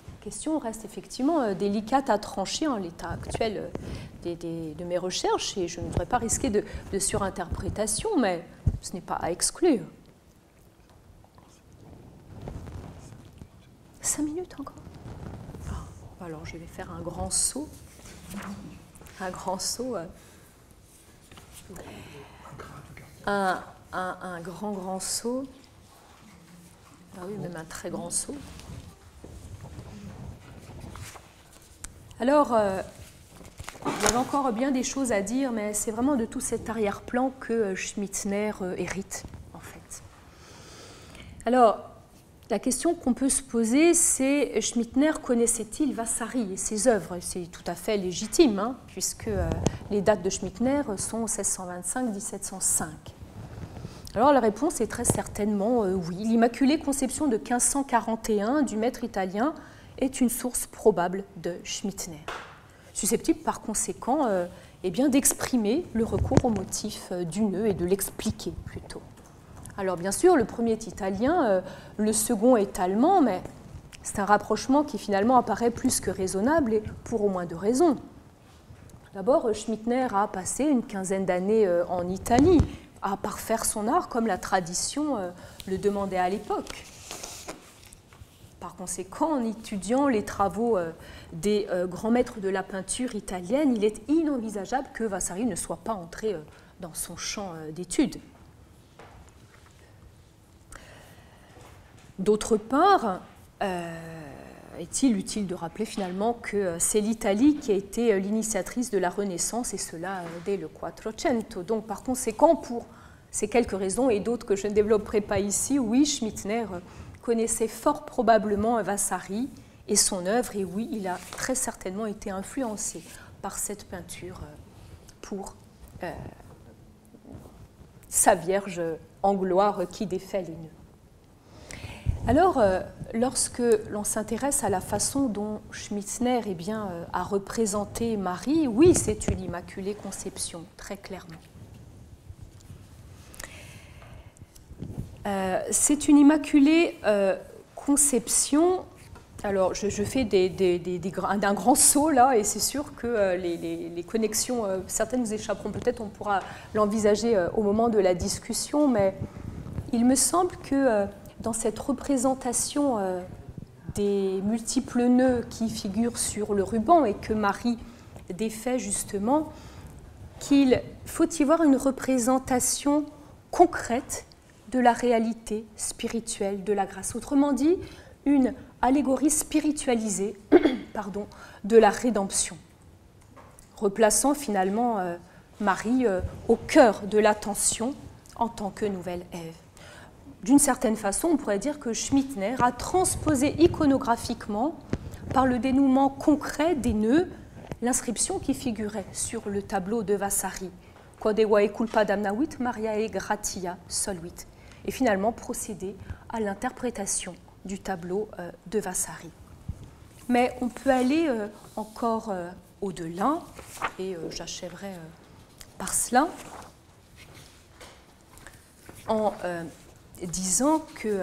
Speaker 1: La question reste effectivement délicate à trancher en l'état actuel de mes recherches, et je ne voudrais pas risquer de surinterprétation, mais ce n'est pas à exclure. 5 minutes encore. Alors je vais faire un grand saut. Un grand saut. Un grand saut. Ah oui, même un très grand saut. Alors, il y avait encore bien des choses à dire, mais c'est vraiment de tout cet arrière-plan que Schmittner hérite, en fait. Alors, la question qu'on peut se poser, c'est Schmittner connaissait-il Vasari et ses œuvres? C'est tout à fait légitime, puisque les dates de Schmittner sont 1625-1705. Alors la réponse est très certainement oui. L'Immaculée Conception de 1541 du maître italien est une source probable de Schmittner, susceptible par conséquent eh bien, d'exprimer le recours au motif du nœud et de l'expliquer plutôt. Alors bien sûr, le premier est italien, le second est allemand, mais c'est un rapprochement qui finalement apparaît plus que raisonnable et pour au moins deux raisons. D'abord, Schmittner a passé une quinzaine d'années en Italie à parfaire son art comme la tradition le demandait à l'époque. Par conséquent, en étudiant les travaux des grands maîtres de la peinture italienne, il est inenvisageable que Vasari ne soit pas entré dans son champ d'études. D'autre part, est-il utile de rappeler finalement que c'est l'Italie qui a été l'initiatrice de la Renaissance, et cela dès le Quattrocento. Donc par conséquent, pour ces quelques raisons et d'autres que je ne développerai pas ici, oui, Schmittner connaissait fort probablement Vasari et son œuvre, et oui, il a très certainement été influencé par cette peinture pour sa Vierge en gloire qui défait les nœuds. Alors, lorsque l'on s'intéresse à la façon dont Schmittner eh bien, a représenté Marie, oui, c'est une Immaculée Conception, très clairement. C'est une Immaculée Conception. Alors, je fais d'un grand saut là, et c'est sûr que les connexions, certaines nous échapperont peut-être, on pourra l'envisager au moment de la discussion, mais il me semble que dans cette représentation des multiples nœuds qui figurent sur le ruban et que Marie défait justement, qu'il faut y voir une représentation concrète de la réalité spirituelle de la grâce. Autrement dit, une allégorie spiritualisée de la rédemption, replaçant finalement Marie au cœur de l'attention en tant que nouvelle Ève. D'une certaine façon, on pourrait dire que Schmittner a transposé iconographiquement, par le dénouement concret des nœuds, l'inscription qui figurait sur le tableau de Vasari, Quodevae culpa damnavit, Mariae gratia solvit, et finalement procédé à l'interprétation du tableau de Vasari. Mais on peut aller encore au-delà, et j'achèverai par cela, en disant que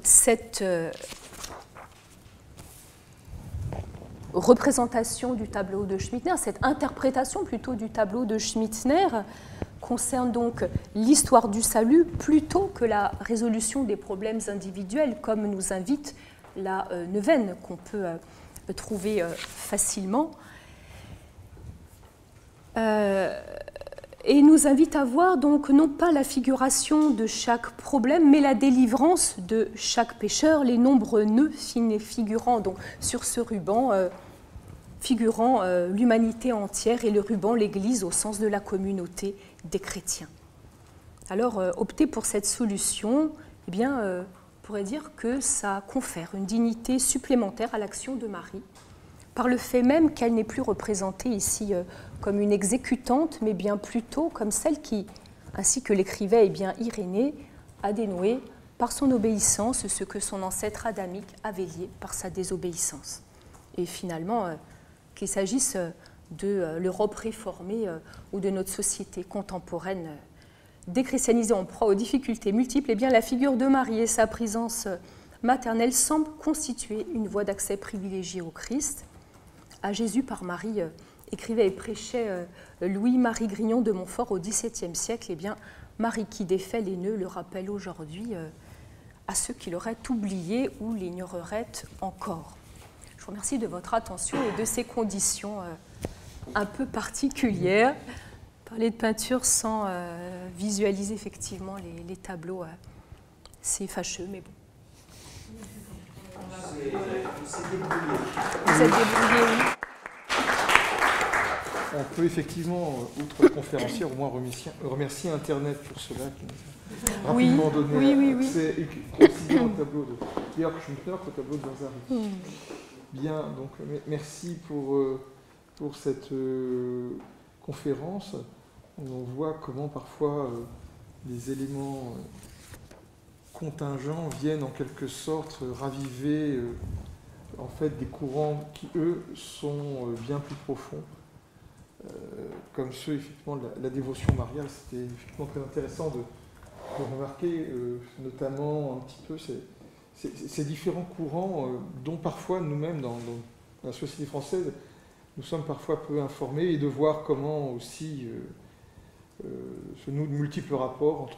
Speaker 1: cette représentation du tableau de Schmittner, cette interprétation plutôt du tableau de Schmittner, concerne donc l'histoire du salut plutôt que la résolution des problèmes individuels, comme nous invite la neuvaine qu'on peut trouver facilement. Et nous invite à voir donc non pas la figuration de chaque problème, mais la délivrance de chaque pécheur, les nombreux nœuds figurant donc sur ce ruban, figurant l'humanité entière, et le ruban, l'Église, au sens de la communauté des chrétiens. Alors, opter pour cette solution, eh bien, on pourrait dire que ça confère une dignité supplémentaire à l'action de Marie, par le fait même qu'elle n'est plus représentée ici comme une exécutante, mais bien plutôt comme celle qui, ainsi que l'écrivait bien Irénée, a dénoué par son obéissance ce que son ancêtre adamique avait lié par sa désobéissance. Et finalement, qu'il s'agisse de l'Europe réformée ou de notre société contemporaine déchristianisée en proie aux difficultés multiples, eh bien, la figure de Marie et sa présence maternelle semblent constituer une voie d'accès privilégiée au Christ. À Jésus par Marie, écrivait et prêchait Louis-Marie Grignon de Montfort au XVIIe siècle, eh bien, Marie qui défait les nœuds le rappelle aujourd'hui à ceux qui l'auraient oublié ou l'ignoreraient encore. Je vous remercie de votre attention et de ces conditions un peu particulières. Parler de peinture sans visualiser effectivement les tableaux, c'est fâcheux, mais bon. Vous êtes débrouillé, oui.
Speaker 2: On peut effectivement, outre conférencière, au moins remercier Internet pour cela qui nous a rapidement donné accès aussi au tableau de Georg Schmittner qu'au tableau de Vasari. Bien, donc merci pour cette conférence. on voit comment parfois les éléments contingents viennent en quelque sorte raviver en fait des courants qui, eux, sont bien plus profonds. Comme ceux, effectivement, de la dévotion mariale. C'était effectivement très intéressant de remarquer, notamment un petit peu ces différents courants dont parfois nous-mêmes, dans la société française, nous sommes parfois peu informés, et de voir comment aussi se nouent de multiples rapports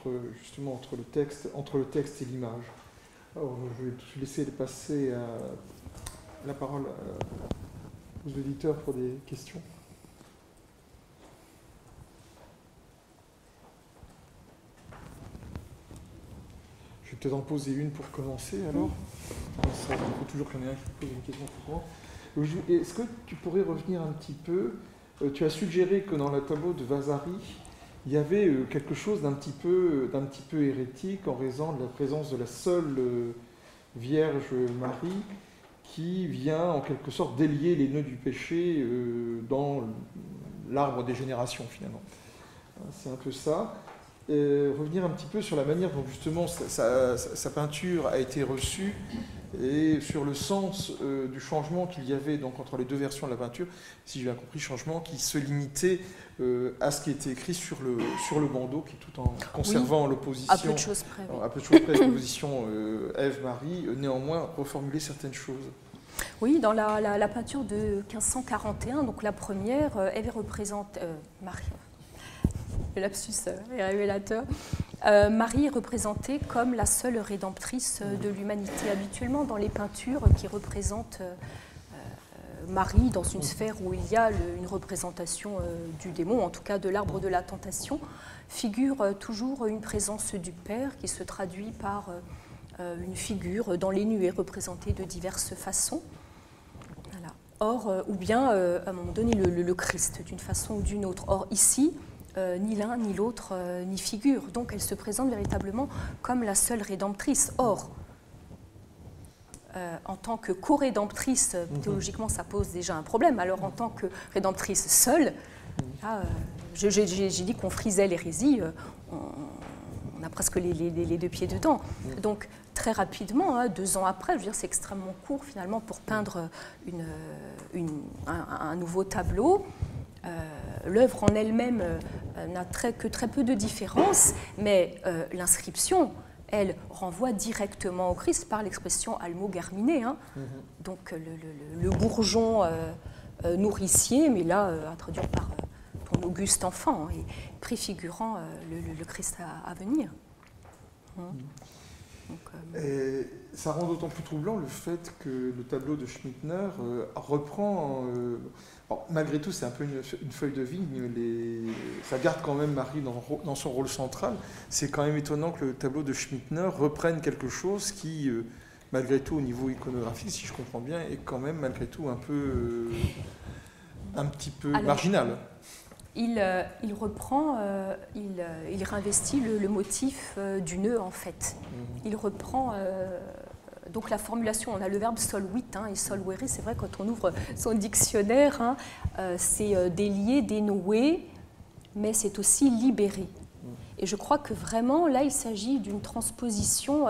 Speaker 2: justement entre le texte et l'image. Alors, je vais tout laisser passer la parole aux auditeurs pour des questions. Je vais peut-être en poser une pour commencer, alors. Il faut toujours qu'il y en ait un qui pose une question pour moi. Est-ce que tu pourrais revenir un petit peu? Tu as suggéré que dans le tableau de Vasari, il y avait quelque chose d'un petit peu hérétique en raison de la présence de la seule Vierge Marie qui vient en quelque sorte délier les nœuds du péché dans l'arbre des générations, finalement. C'est un peu ça. Revenir un petit peu sur la manière dont justement sa peinture a été reçue et sur le sens du changement qu'il y avait donc entre les deux versions de la peinture, si j'ai bien compris, changement qui se limitait à ce qui était écrit sur le bandeau, qui tout en conservant l'opposition,
Speaker 1: à peu de choses près,
Speaker 2: l'opposition Ève-Marie, néanmoins reformuler certaines choses.
Speaker 1: Oui, dans la peinture de 1541, donc la première, Ève représente Marie. Le lapsus est révélateur. Marie est représentée comme la seule rédemptrice de l'humanité. Habituellement, dans les peintures qui représentent Marie dans une sphère où il y a une représentation du démon, en tout cas de l'arbre de la tentation, figure toujours une présence du Père qui se traduit par une figure dans les nuées représentée de diverses façons. Voilà. Or, ou bien, à un moment donné, le Christ, d'une façon ou d'une autre. Or, ici, ni l'un ni l'autre n'y figure. Donc elle se présente véritablement comme la seule rédemptrice. Or, en tant que co-rédemptrice, théologiquement ça pose déjà un problème. Alors en tant que rédemptrice seule, là, j'ai dit qu'on frisait l'hérésie, on a presque les deux pieds dedans. Donc très rapidement, 2 ans après, je veux dire, c'est extrêmement court finalement pour peindre un nouveau tableau. L'œuvre en elle-même n'a que très peu de différence, mais l'inscription, elle, renvoie directement au Christ par l'expression almo-germiné, hein. Donc le bourgeon nourricier, mais là, à traduire par ton auguste enfant, et préfigurant le Christ à venir.
Speaker 2: Donc, et ça rend d'autant plus troublant le fait que le tableau de Schmittner reprend, malgré tout c'est un peu une feuille de vigne, mais ça garde quand même Marie dans son rôle central. C'est quand même étonnant que le tableau de Schmittner reprenne quelque chose qui, malgré tout au niveau iconographique, si je comprends bien, est quand même malgré tout un petit peu marginal.
Speaker 1: Il reprend, il réinvestit le motif du nœud en fait. Il reprend donc la formulation, on a le verbe soluit et soluere, c'est vrai quand on ouvre son dictionnaire, c'est délier, dénouer, mais c'est aussi libérer. Et je crois que vraiment là il s'agit d'une transposition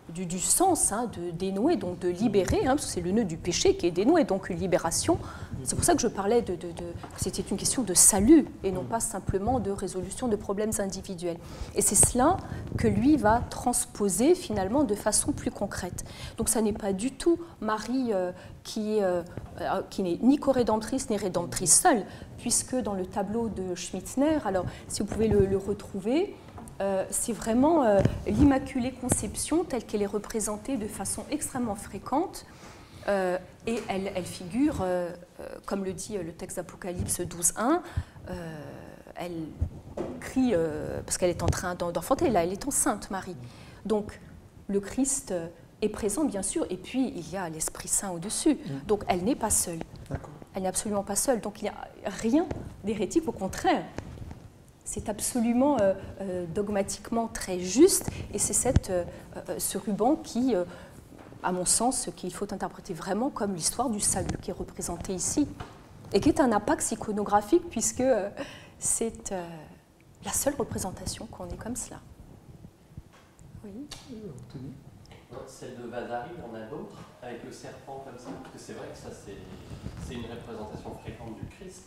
Speaker 1: du sens, de dénouer, donc de libérer, parce que c'est le nœud du péché qui est dénoué, donc une libération. C'est pour ça que je parlais que c'était une question de salut et non pas simplement de résolution de problèmes individuels. Et c'est cela que lui va transposer finalement de façon plus concrète. Donc ça n'est pas du tout Marie qui n'est ni co-rédemptrice ni rédemptrice seule, puisque dans le tableau de Schmittner, alors si vous pouvez le retrouver, c'est vraiment l'Immaculée Conception telle qu'elle est représentée de façon extrêmement fréquente et elle figure, comme le dit le texte d'Apocalypse 12.1, elle crie, parce qu'elle est en train d'enfanter, là elle est enceinte Marie. Donc le Christ est présent bien sûr et puis il y a l'Esprit Saint au-dessus, donc elle n'est pas seule. Elle n'est absolument pas seule, donc il n'y a rien d'hérétique, au contraire. C'est absolument dogmatiquement très juste et c'est ce ruban qui à mon sens, qu'il faut interpréter vraiment comme l'histoire du salut qui est représentée ici, et qui est un apax iconographique, puisque c'est la seule représentation qu'on ait comme cela. Oui.
Speaker 3: Celle de Vasari, il y en a d'autres, avec le serpent comme ça, parce que c'est vrai que ça, c'est une représentation fréquente du Christ,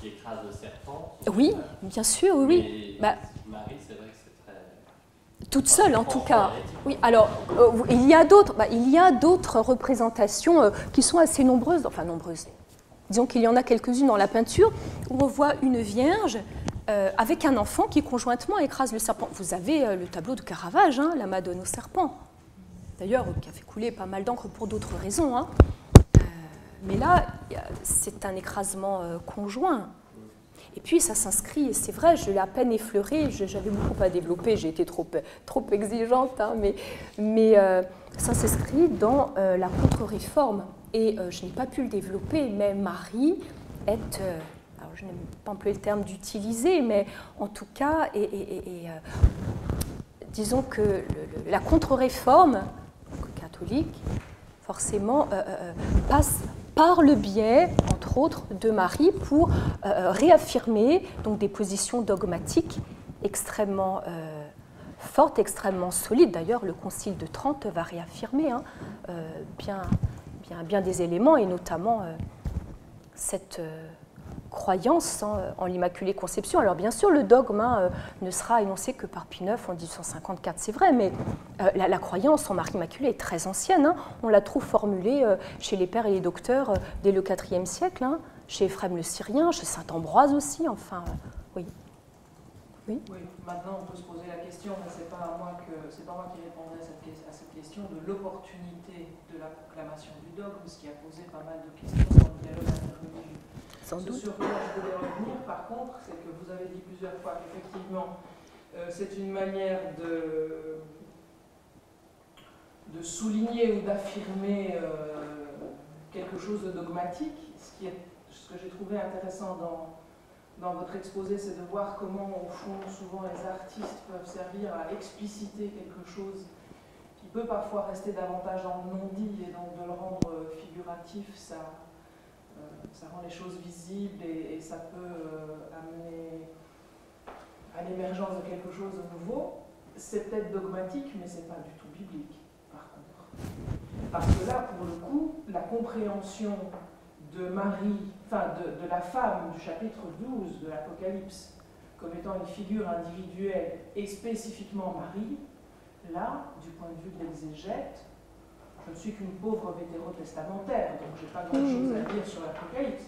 Speaker 3: qui écrase le serpent.
Speaker 1: Oui, bien sûr, oui.
Speaker 3: Marie, c'est vrai que c'est très...
Speaker 1: Toute seule, en tout cas. Oui, alors, il y a d'autres représentations qui sont assez nombreuses, enfin nombreuses. Disons qu'il y en a quelques-unes dans la peinture, où on voit une vierge avec un enfant qui conjointement écrase le serpent. Vous avez le tableau de Caravage, hein, la Madone au serpent, d'ailleurs, qui a fait couler pas mal d'encre pour d'autres raisons. Hein. Mais là, c'est un écrasement conjoint. Et puis, ça s'inscrit, et c'est vrai, je l'ai à peine effleuré, j'avais beaucoup à développer, j'ai été trop exigeante, hein, mais ça s'inscrit dans la contre-réforme. Et je n'ai pas pu le développer, mais Marie est... alors je n'aime pas employer le terme d'utiliser, mais en tout cas, disons que la contre-réforme catholique, forcément, passe par le biais, entre autres, de Marie pour réaffirmer donc, des positions dogmatiques extrêmement fortes, extrêmement solides. D'ailleurs, le Concile de Trente va réaffirmer hein, bien des éléments, et notamment cette... croyance en l'Immaculée Conception. Alors bien sûr, le dogme ne sera énoncé que par Pie IX en 1854, c'est vrai, mais la croyance en Marie Immaculée est très ancienne. Hein. On la trouve formulée chez les pères et les docteurs dès le IVe siècle, hein, chez Éphrem le Syrien, chez saint Ambroise aussi, enfin, oui.
Speaker 4: Oui, maintenant on peut se poser la question, mais c'est pas moi qui répondrai à cette question de l'opportunité de la proclamation du dogme, ce qui a posé pas mal de questions dans le dialogue interreligieux. Ce sur quoi je voulais revenir, par contre, c'est que vous avez dit plusieurs fois qu'effectivement, c'est une manière de souligner ou d'affirmer quelque chose de dogmatique. Ce que j'ai trouvé intéressant dans votre exposé, c'est de voir comment, au fond, souvent les artistes peuvent servir à expliciter quelque chose qui peut parfois rester davantage dans le non-dit, et donc de le rendre figuratif, ça rend les choses visibles et ça peut amener à l'émergence de quelque chose de nouveau. C'est peut-être dogmatique, mais c'est pas du tout biblique, par contre. Parce que là, pour le coup, la compréhension de Marie, enfin de la femme du chapitre 12 de l'Apocalypse, comme étant une figure individuelle et spécifiquement Marie, là, du point de vue de l'exégète, je ne suis qu'une pauvre vétérotestamentaire, donc je n'ai pas grand-chose à dire sur l'Apocalypse.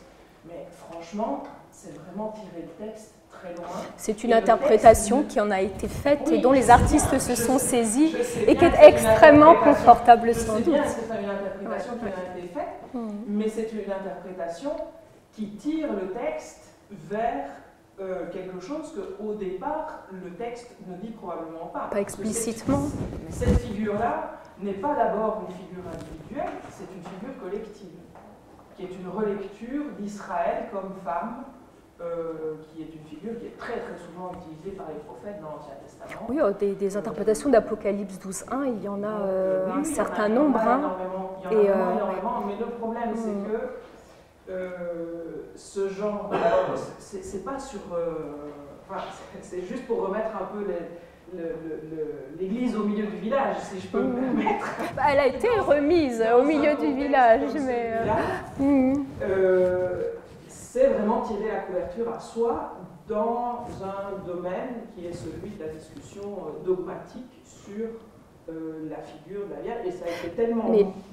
Speaker 4: Mais franchement, c'est vraiment tirer le texte très loin.
Speaker 1: C'est une interprétation qui en a été faite et dont les artistes se sont saisis et qui est extrêmement confortable sans doute.
Speaker 4: C'est une interprétation qui a été faite, mais c'est une interprétation qui tire le texte vers quelque chose qu'au départ, le texte ne dit probablement pas.
Speaker 1: Pas explicitement.
Speaker 4: Cette figure-là n'est pas d'abord une figure individuelle, c'est une figure collective, qui est une relecture d'Israël comme femme, qui est une figure qui est très très souvent utilisée par les prophètes dans l'Ancien Testament.
Speaker 1: Oui, des interprétations d'Apocalypse 12.1, il y en a un certain nombre.
Speaker 4: Il y en a énormément, mais le problème c'est que ce genre, c'est pas sur... c'est juste pour remettre un peu l'église au milieu du village, si je peux me permettre.
Speaker 1: Elle a été remise au milieu du village, mais...
Speaker 4: c'est vraiment tirer la couverture à soi dans un domaine qui est celui de la discussion dogmatique sur la figure de la Vierge, et ça a été tellement...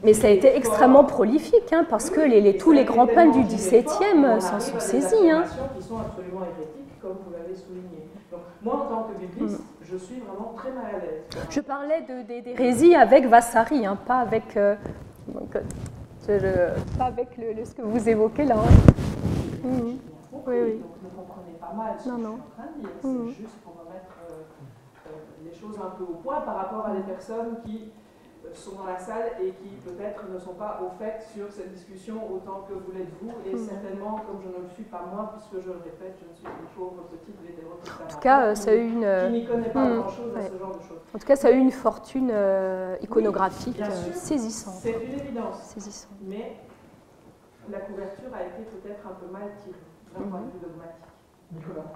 Speaker 1: Mais ça a été extrêmement prolifique, hein, parce que tous les grands peintres du XVIIe s'en sont saisis. Hein.
Speaker 4: Qui sont absolument hérétiques, comme vous l'avez souligné. Donc, moi, en tant que bibliste, je suis vraiment très mal à l'aise.
Speaker 1: Je parlais d'hérésie avec Vasari, hein, pas avec, pas avec ce que vous évoquez là. Hein.
Speaker 4: Oui. Donc, ne comprenez pas mal ce que je suis en train de dire. C'est juste pour remettre les choses un peu au point par rapport à des personnes qui sont dans la salle et qui peut-être ne sont pas au fait sur cette discussion autant que vous l'êtes vous, et certainement comme je ne le suis pas moi, puisque je le répète, je ne suis qu'une pauvre petite vétérinaire.
Speaker 1: En tout cas, ça a eu une...
Speaker 4: qui n'y connaît pas grand-chose à ce genre de choses.
Speaker 1: En tout cas, ça a eu une fortune iconographique saisissante.
Speaker 4: C'est une évidence.
Speaker 1: Saisissante.
Speaker 4: Mais la couverture a été peut-être un peu mal tirée, d'un point de vue dogmatique. Nicolas.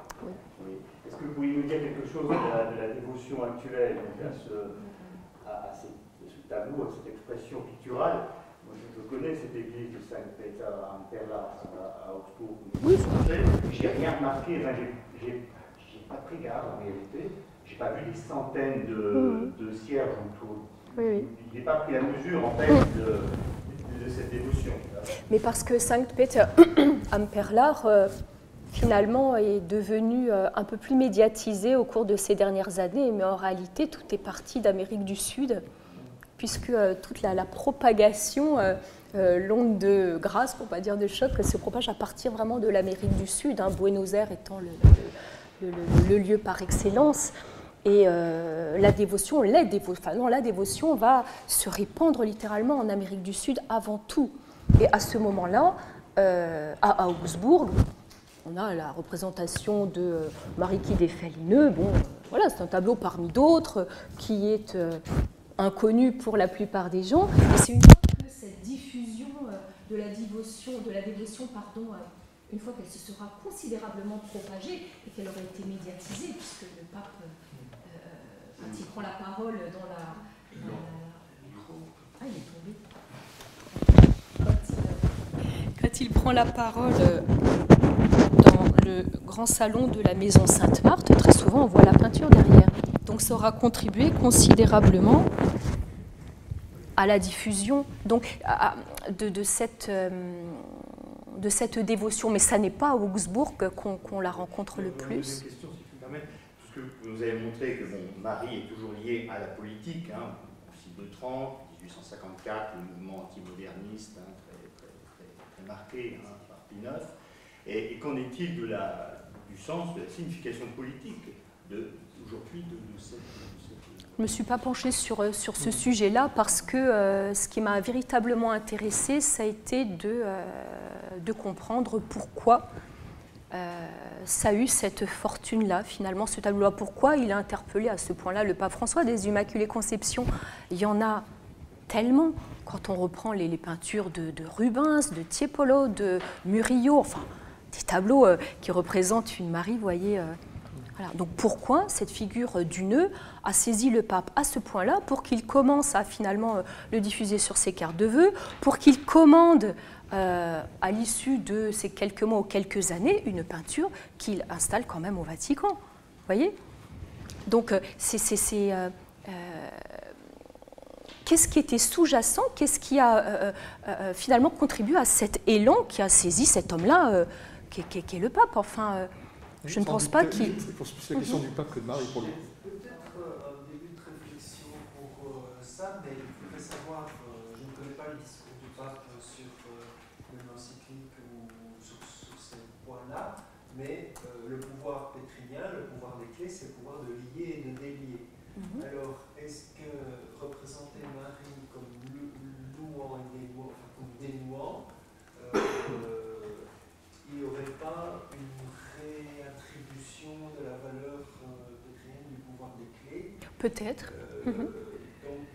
Speaker 5: Oui. Est-ce que vous pourriez nous dire quelque chose de la dévotion actuelle donc à ce tableau, à cette expression picturale? Moi, je connais cette église de Saint-Peter am Perlach à Augsbourg.
Speaker 1: Oui.
Speaker 5: J'ai rien remarqué, j'ai pas pris garde en réalité. J'ai pas vu des centaines de cierges autour.
Speaker 1: Oui.
Speaker 5: Je n'ai pas pris la mesure en fait de cette dévotion.
Speaker 1: Mais parce que Saint-Peter am Perlach finalement est devenu un peu plus médiatisé au cours de ces dernières années, mais en réalité tout est parti d'Amérique du Sud, puisque toute la propagation, l'onde de grâce, pour ne pas dire de choc, se propage à partir vraiment de l'Amérique du Sud, Buenos Aires étant le lieu par excellence. Et la dévotion va se répandre littéralement en Amérique du Sud avant tout. Et à ce moment-là, à Augsbourg, on a la représentation de Marie qui défait les nœuds. Bon, voilà, c'est un tableau parmi d'autres qui est inconnu pour la plupart des gens. Et c'est une fois que cette diffusion de la dévotion, une fois qu'elle se sera considérablement propagée et qu'elle aurait été médiatisée, puisque le pape, quand il prend la parole dans la ah, il est tombé. Quand il prend la parole dans le grand salon de la maison Sainte-Marthe, très souvent on voit la peinture derrière. Donc ça aura contribué considérablement à la diffusion de cette dévotion. Mais ça n'est pas à Augsbourg qu'on la rencontre le plus.
Speaker 5: Une question, si tu me permets, parce que vous nous avez montré que Marie est toujours liée à la politique, aussi de 30, 1854, le mouvement antimoderniste, très marqué par Pie IX. Et qu'en est-il du sens, de la signification politique aujourd'hui de cette...
Speaker 1: Je ne me suis pas penchée sur ce sujet-là parce que ce qui m'a véritablement intéressée, ça a été de comprendre pourquoi ça a eu cette fortune-là, finalement, ce tableau-là. Pourquoi il a interpellé à ce point-là le pape François. Des Immaculées Conceptions, il y en a tellement. Quand on reprend les peintures de Rubens, de Tiepolo, de Murillo, enfin, des tableaux qui représentent une Marie, vous voyez. Voilà. Donc pourquoi cette figure du nœud a saisi le pape à ce point-là pour qu'il commence à finalement le diffuser sur ses cartes de vœux, pour qu'il commande à l'issue de ces quelques mois ou quelques années une peinture qu'il installe quand même au Vatican. Vous voyez? Donc qu'est-ce qui était sous-jacent? Qu'est-ce qui a finalement contribué à cet élan qui a saisi cet homme-là qui est le pape? Enfin, je ne pense pas qu'il...
Speaker 2: C'est plus la question du pape que de Marie pour lui.
Speaker 6: Peut-être un début de réflexion pour ça, mais il faudrait savoir, je ne connais pas le discours du pape sur une encyclique ou sur ces points-là, mais le pouvoir pétrinien, le pouvoir des clés, c'est le pouvoir de lier et de délier. Alors, est-ce que représenter Marie comme louant et dénouant, enfin comme dénouant, il n'y aurait pas une réattribution de la valeur pétrinienne du pouvoir des clés?
Speaker 1: Peut-être.
Speaker 6: Donc,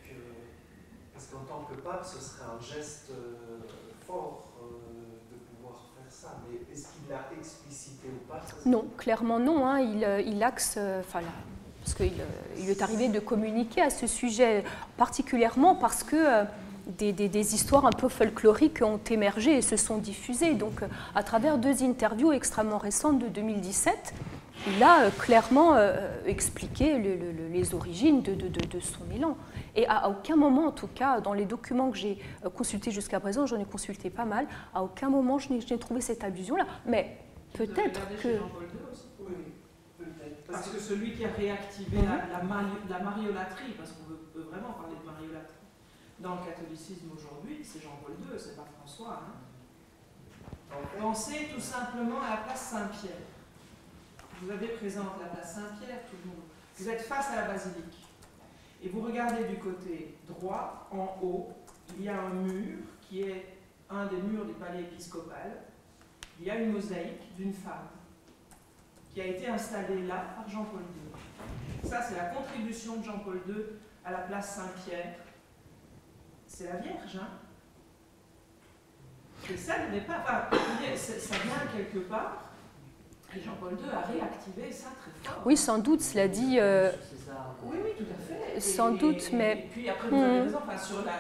Speaker 6: parce qu'en tant que pape, ce serait un geste fort de pouvoir faire ça. Mais est-ce qu'il l'a explicité ou pas?
Speaker 1: Non, clairement non. Hein. Il axe... parce qu'il lui est arrivé de communiquer à ce sujet, particulièrement parce que des histoires un peu folkloriques ont émergé et se sont diffusées. Donc, à travers 2 interviews extrêmement récentes de 2017, il a clairement expliqué les origines de son élan. Et à aucun moment, en tout cas, dans les documents que j'ai consultés jusqu'à présent, j'en ai consulté pas mal, à aucun moment je n'ai trouvé cette allusion-là. Mais peut-être que...
Speaker 4: Parce que celui qui a réactivé la mariolâtrie, parce qu'on peut vraiment parler de mariolâtrie dans le catholicisme aujourd'hui, c'est Jean-Paul II, c'est pas François. Pensez tout simplement à la place Saint-Pierre. Vous avez présente la place Saint-Pierre, tout le monde. Vous êtes face à la basilique. Et vous regardez du côté droit, en haut, il y a un mur qui est un des murs du palais épiscopal. Il y a une mosaïque d'une femme qui a été installée là par Jean-Paul II. Ça, c'est la contribution de Jean-Paul II à la place Saint-Pierre. C'est la Vierge, hein? Et ça n'est pas... Enfin, ça vient quelque part. Et Jean-Paul II a réactivé ça très fort.
Speaker 1: Oui, sans doute, cela dit...
Speaker 4: Oui, tout à fait.
Speaker 1: Sans doute, mais...
Speaker 4: Et puis après, vous avez raison, enfin, sur la...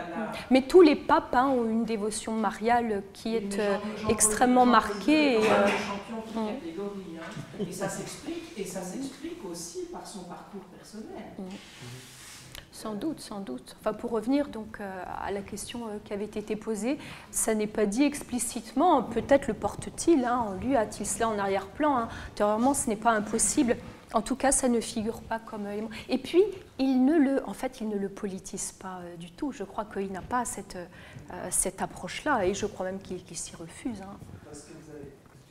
Speaker 1: Mais tous les papes ont une dévotion mariale qui est extrêmement marquée.
Speaker 4: Et champion de catégorie, hein. Et ça s'explique aussi par son parcours personnel.
Speaker 1: Sans doute, sans doute. Enfin, pour revenir donc à la question qui avait été posée, ça n'est pas dit explicitement. Peut-être le porte-t-il, en lui a-t-il cela en arrière-plan. Intérieurement, ce n'est pas impossible. En tout cas, ça ne figure pas comme élément. Et puis, il ne le politise pas du tout. Je crois qu'il n'a pas cette approche-là, et je crois même qu'il s'y refuse.
Speaker 6: Parce que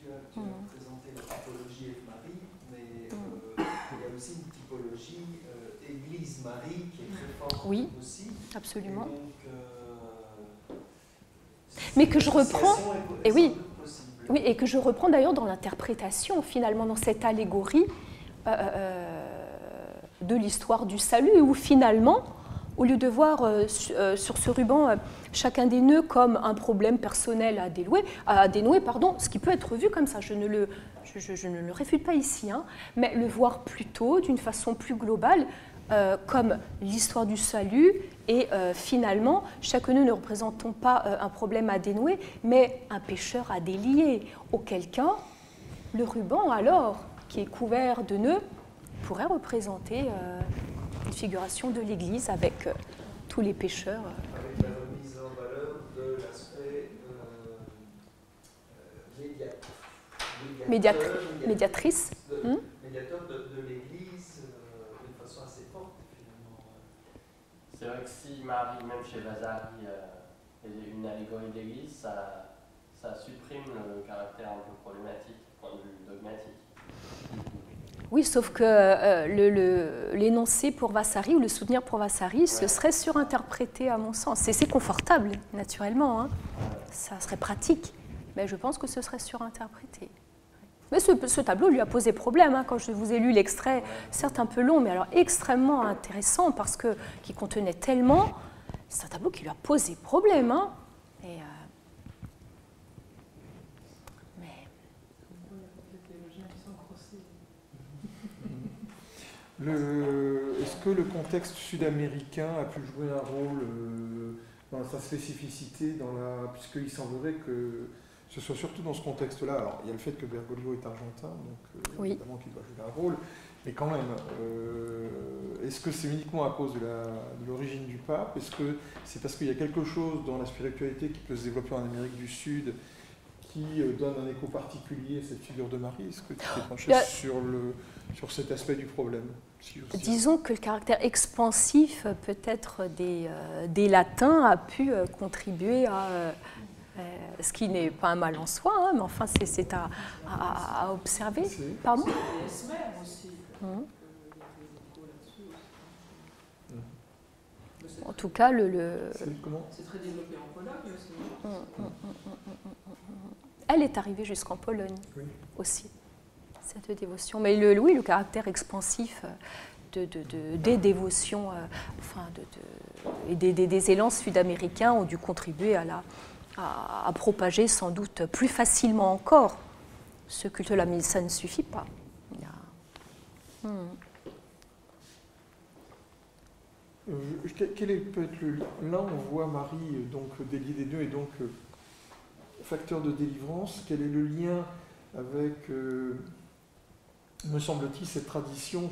Speaker 6: tu as présenté la typologie F-Marie, mais il y a aussi une typologie Église-Marie qui est très forte aussi.
Speaker 1: Absolument.
Speaker 6: Et donc,
Speaker 1: mais que je reprends, et que je reprends d'ailleurs dans l'interprétation, finalement, dans cette allégorie de l'histoire du salut, où finalement, au lieu de voir sur ce ruban chacun des nœuds comme un problème personnel à dénouer, ce qui peut être vu comme ça, je ne le réfute pas ici, mais le voir plutôt d'une façon plus globale, comme l'histoire du salut, et finalement, chaque nœud ne représentant pas un problème à dénouer, mais un pécheur à délier, auquel cas, le ruban, alors, qui est couvert de nœuds, pourrait représenter une figuration de l'Église avec tous les pécheurs.
Speaker 6: Avec la remise en valeur de l'aspect
Speaker 1: médiatrice.
Speaker 6: Médiateur de l'Église d'une façon assez forte, finalement.
Speaker 3: C'est vrai que si Marie, même chez Vasari, est une allégorie d'église, ça supprime le caractère un peu problématique, du point de vue dogmatique.
Speaker 1: Oui, sauf que l'énoncé pour Vasari ou le soutenir pour Vasari, ce serait surinterprété à mon sens. Et c'est confortable, naturellement, ça serait pratique, mais je pense que ce serait surinterprété. Mais ce tableau lui a posé problème, quand je vous ai lu l'extrait, certes un peu long, mais alors extrêmement intéressant parce qu'il contenait tellement. C'est un tableau qui lui a posé problème.
Speaker 2: Est-ce que le contexte sud-américain a pu jouer un rôle dans sa spécificité, puisqu'il semblerait que ce soit surtout dans ce contexte-là. Alors, il y a le fait que Bergoglio est argentin, donc évidemment qu'il doit jouer un rôle, mais quand même, est-ce que c'est uniquement à cause de l'origine du pape? Est-ce que c'est parce qu'il y a quelque chose dans la spiritualité qui peut se développer en Amérique du Sud qui donne un écho particulier à cette figure de Marie? Est-ce que tu t'es penché sur cet aspect du problème?
Speaker 1: Disons que le caractère expansif peut-être des latins a pu contribuer à ce qui n'est pas un mal en soi, mais enfin c'est à observer. Pardon? En tout cas,
Speaker 4: c'est très développé en Pologne aussi.
Speaker 1: Elle est arrivée jusqu'en Pologne aussi, cette dévotion. Mais le caractère expansif des dévotions, et des élans sud-américains ont dû contribuer à propager sans doute plus facilement encore ce culte-là, mais ça ne suffit pas.
Speaker 2: Quel est peut-être là on voit Marie donc déliée des nœuds et donc facteur de délivrance. Quel est le lien avec, me semble-t-il, cette tradition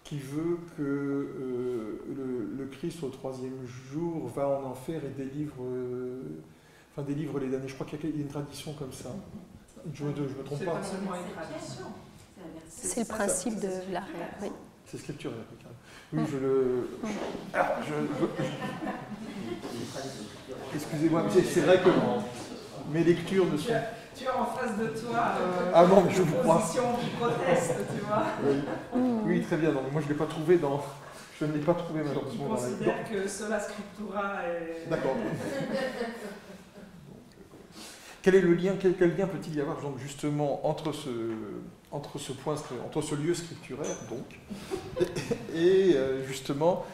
Speaker 2: qui veut que le Christ au troisième jour va en enfer et délivre les damnés. Je crois qu'il y a une tradition comme ça. Je me trompe pas.
Speaker 4: C'est pas seulement une tradition.
Speaker 1: C'est le principe de l'arrêt. Oui.
Speaker 2: C'est scripturaire. Oui, excusez-moi, c'est vrai que mes lectures ne sont...
Speaker 4: Tu as en face de toi
Speaker 2: non, mais je vous crois.
Speaker 4: Position qui proteste, tu vois.
Speaker 2: Oui, très bien. Donc, moi, je ne l'ai pas trouvé dans... Je ne l'ai pas trouvé malheureusement.
Speaker 4: Je considère que sola scriptura est...
Speaker 2: D'accord. Quel est le lien, quel lien peut-il y avoir donc, justement entre ce lieu scripturaire donc, et justement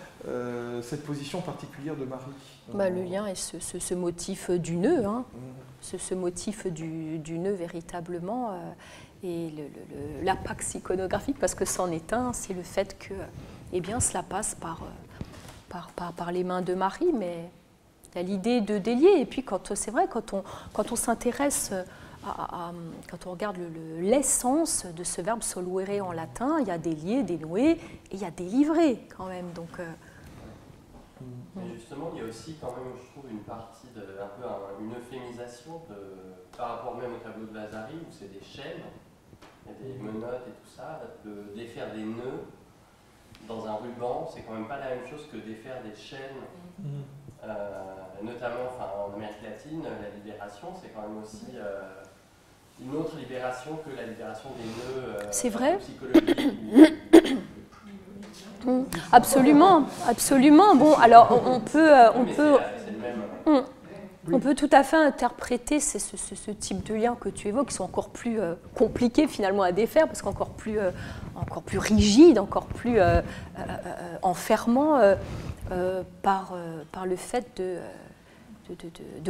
Speaker 2: cette position particulière de Marie?
Speaker 1: Le lien est ce motif du nœud, hein, ce motif du nœud véritablement, et l'apax iconographique, parce que c'en est un, c'est le fait que cela passe par les mains de Marie, mais il y a l'idée de délier. Et puis c'est vrai, quand on s'intéresse quand on regarde l'essence de ce verbe soluere en latin, il y a délier, dénouer, et il y a délivrer quand même. Donc,
Speaker 3: mais justement, il y a aussi quand même, je trouve, une partie, une euphémisation par rapport même au tableau de Vasari, où c'est des chaînes, il y a des menottes et tout ça, de défaire des nœuds dans un ruban, c'est quand même pas la même chose que défaire des chaînes. Notamment en Amérique latine, la libération, c'est quand même aussi une autre libération que la libération des nœuds
Speaker 1: c'est vrai.
Speaker 3: psychologiques.
Speaker 1: Absolument, absolument. Bon, alors on peut tout à fait interpréter ce type de liens que tu évoques, qui sont encore plus compliqués finalement à défaire, parce qu'encore plus rigides, encore plus enfermants par le fait de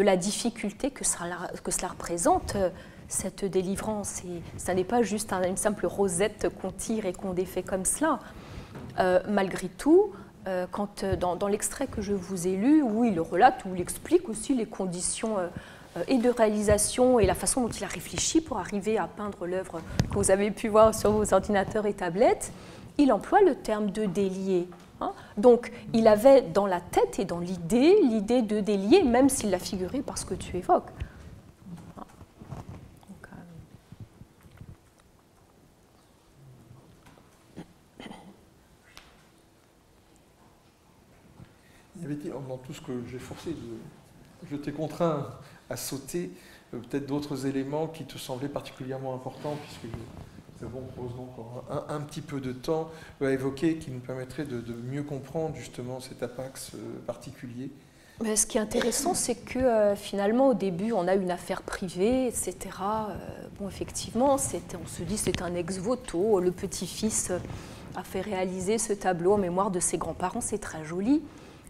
Speaker 1: la difficulté que cela représente, cette délivrance. Et ça n'est pas juste une simple rosette qu'on tire et qu'on défait comme cela. Malgré tout, dans l'extrait que je vous ai lu, où il le relate, où il explique aussi les conditions et de réalisation et la façon dont il a réfléchi pour arriver à peindre l'œuvre que vous avez pu voir sur vos ordinateurs et tablettes, il emploie le terme de délier. Hein. Donc, il avait dans la tête et dans l'idée de délier, même s'il l'a figuré par ce que tu évoques.
Speaker 2: Y avait-il, dans tout ce que j'ai forcé, je t'ai contraint à sauter, peut-être d'autres éléments qui te semblaient particulièrement importants, puisque nous avons heureusement encore un petit peu de temps à évoquer, qui nous permettrait de mieux comprendre justement cet apax particulier.
Speaker 1: Mais ce qui est intéressant, c'est que finalement, au début, on a une affaire privée, etc. Bon, effectivement, on se dit c'est un ex voto, le petit-fils a fait réaliser ce tableau en mémoire de ses grands-parents, c'est très joli.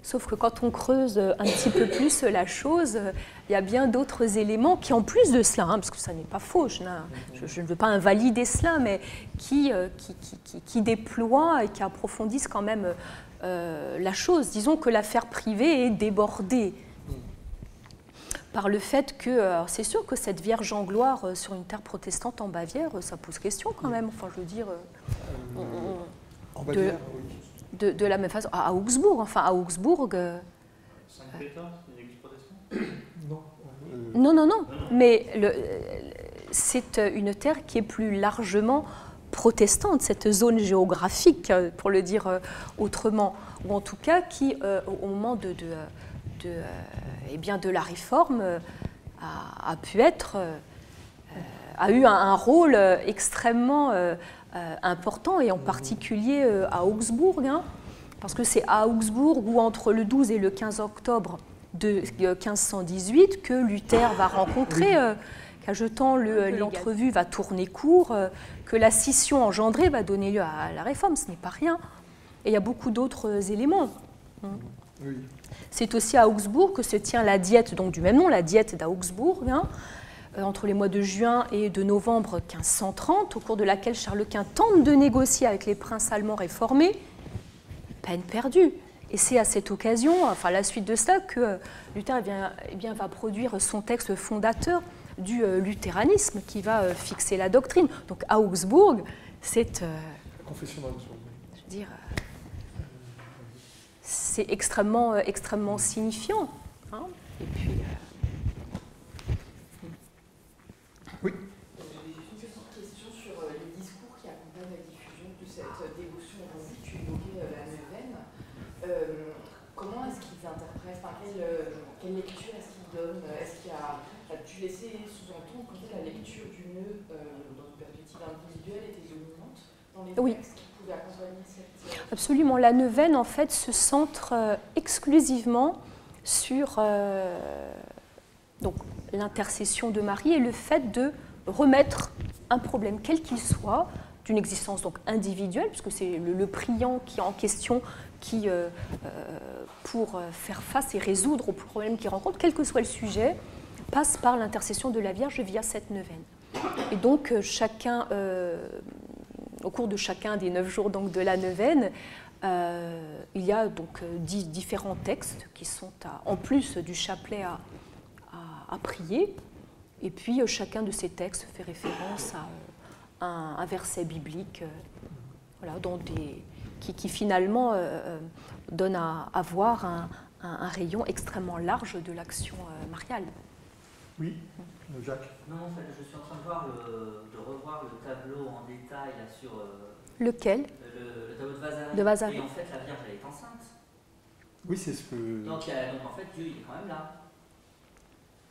Speaker 1: Sauf que quand on creuse un petit peu plus la chose, il y a bien d'autres éléments qui, en plus de cela, parce que ça n'est pas faux, je ne veux pas invalider cela, mais qui déploient et qui approfondissent quand même la chose. Disons que l'affaire privée est débordée par le fait que, c'est sûr que cette Vierge en gloire sur une terre protestante en Bavière, ça pose question quand même, enfin je veux dire...
Speaker 2: en Bavière, oui.
Speaker 1: De la même façon, à Augsbourg,
Speaker 5: Saint-Péter, c'est une église protestante ?
Speaker 1: Non, mais c'est une terre qui est plus largement protestante, cette zone géographique, pour le dire autrement, ou en tout cas qui, au moment de la Réforme, a eu un rôle extrêmement important, et en particulier à Augsbourg, hein, parce que c'est à Augsbourg où, entre le 12 et le 15 octobre de 1518, que Luther va rencontrer, qu'ajetant l'entrevue va tourner court, que la scission engendrée va donner lieu à la Réforme. Ce n'est pas rien. Et il y a beaucoup d'autres éléments.
Speaker 2: Oui.
Speaker 1: C'est aussi à Augsbourg que se tient la diète, donc du même nom, la diète d'Augsbourg, hein, entre les mois de juin et de novembre 1530, au cours de laquelle Charles Quint tente de négocier avec les princes allemands réformés, peine perdue. Et c'est à cette occasion, enfin la suite de cela, que Luther va produire son texte fondateur du luthéranisme, qui va fixer la doctrine. Donc à Augsbourg, c'est...
Speaker 2: Confession d'Augsbourg.
Speaker 1: Je veux dire, c'est extrêmement signifiant. Hein, et puis...
Speaker 2: Oui.
Speaker 7: J'ai une petite question sur les discours qui accompagnent la diffusion de cette dévotion rendue. Tu évoquais la neuvaine. Comment est-ce qu'ils interprètent, quelle lecture est-ce qu'ils donnent? Est-ce qu'il y a, tu laissais sous-entendre que la lecture du nœud dans une perspective individuelle était dominante dans les textes qui pouvaient accompagner cette...
Speaker 1: Absolument. La neuvaine, en fait, se centre exclusivement sur l'intercession de Marie et le fait de remettre un problème, quel qu'il soit, d'une existence donc individuelle, puisque c'est le priant qui est en question, qui, pour faire face et résoudre aux problèmes qu'il rencontre, quel que soit le sujet, passe par l'intercession de la Vierge via cette neuvaine. Et donc, au cours de chacun des 9 jours donc, de la neuvaine, il y a donc différents textes qui sont, en plus du chapelet, à prier. Et puis, chacun de ces textes fait référence à un verset biblique voilà, qui finalement donne à voir un rayon extrêmement large de l'action mariale.
Speaker 2: Oui, Jacques.
Speaker 8: Non, en fait, je suis en train de revoir le tableau en détail là, sur...
Speaker 1: Lequel?
Speaker 8: Le tableau
Speaker 1: de Vasari.
Speaker 8: Et en fait, la Vierge, elle est enceinte.
Speaker 2: Oui, c'est ce que...
Speaker 8: Donc en fait, Dieu, il est quand même là.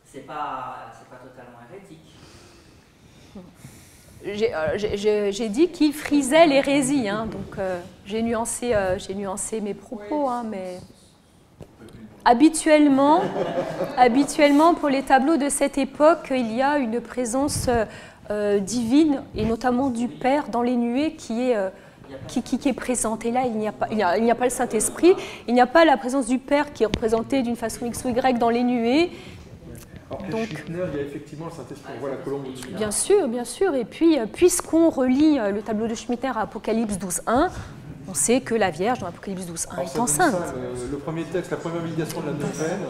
Speaker 8: C'est pas totalement hérétique.
Speaker 1: J'ai dit qu'il frisait l'hérésie, hein, donc j'ai nuancé mes propos, hein, mais habituellement, pour les tableaux de cette époque, il y a une présence divine, et notamment du Père dans les nuées qui est présente. Et là, il n'y a pas le Saint-Esprit, il n'y a pas la présence du Père qui est représentée d'une façon X ou Y dans les nuées.
Speaker 2: Alors, donc, Schmittner, il y a effectivement le Saint-Esprit, on voit la colombe au-dessus.
Speaker 1: Bien sûr. Et puis, puisqu'on relit le tableau de Schmittner à Apocalypse 12.1, on sait que la Vierge, dans Apocalypse 12.1, est enceinte.
Speaker 2: Ça, le premier texte, la première médiation de la neuvaine,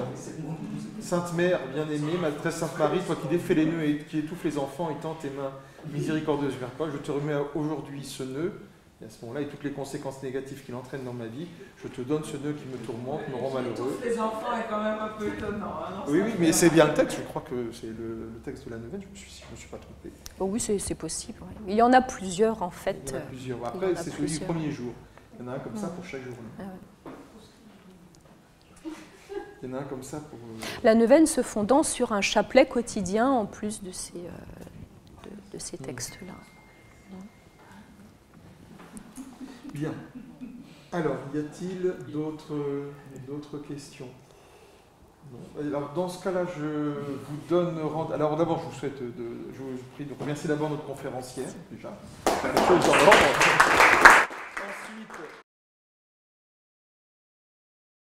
Speaker 2: Sainte Mère, bien-aimée, Maîtresse Sainte Marie, toi qui défais les nœuds et qui étouffe les enfants, étends tes mains miséricordieuses vers toi, je te remets aujourd'hui ce nœud, et à ce moment-là, et toutes les conséquences négatives qu'il entraîne dans ma vie, je te donne ce nœud qui me tourmente, me rend malheureux.
Speaker 4: Les enfants est quand même un peu étonnant. Hein,
Speaker 2: oui, mais c'est bien le texte, je crois que c'est le texte de la neuvaine, je ne me suis pas trompé.
Speaker 1: Oh oui, c'est possible. Ouais. Il y en a plusieurs, en fait.
Speaker 2: Il y en a plusieurs. Après, c'est celui du premier jour. Il y en a un comme ça pour chaque journée.
Speaker 1: Ah ouais.
Speaker 2: Il y en a un comme ça pour...
Speaker 1: La neuvaine se fondant sur un chapelet quotidien en plus de ces textes-là.
Speaker 2: Bien. Alors, y a-t-il d'autres questions? Non. Alors, dans ce cas-là, je vous donne rendez-vous. Alors, d'abord, je vous prie de remercier d'abord notre conférencière, déjà. Ensuite...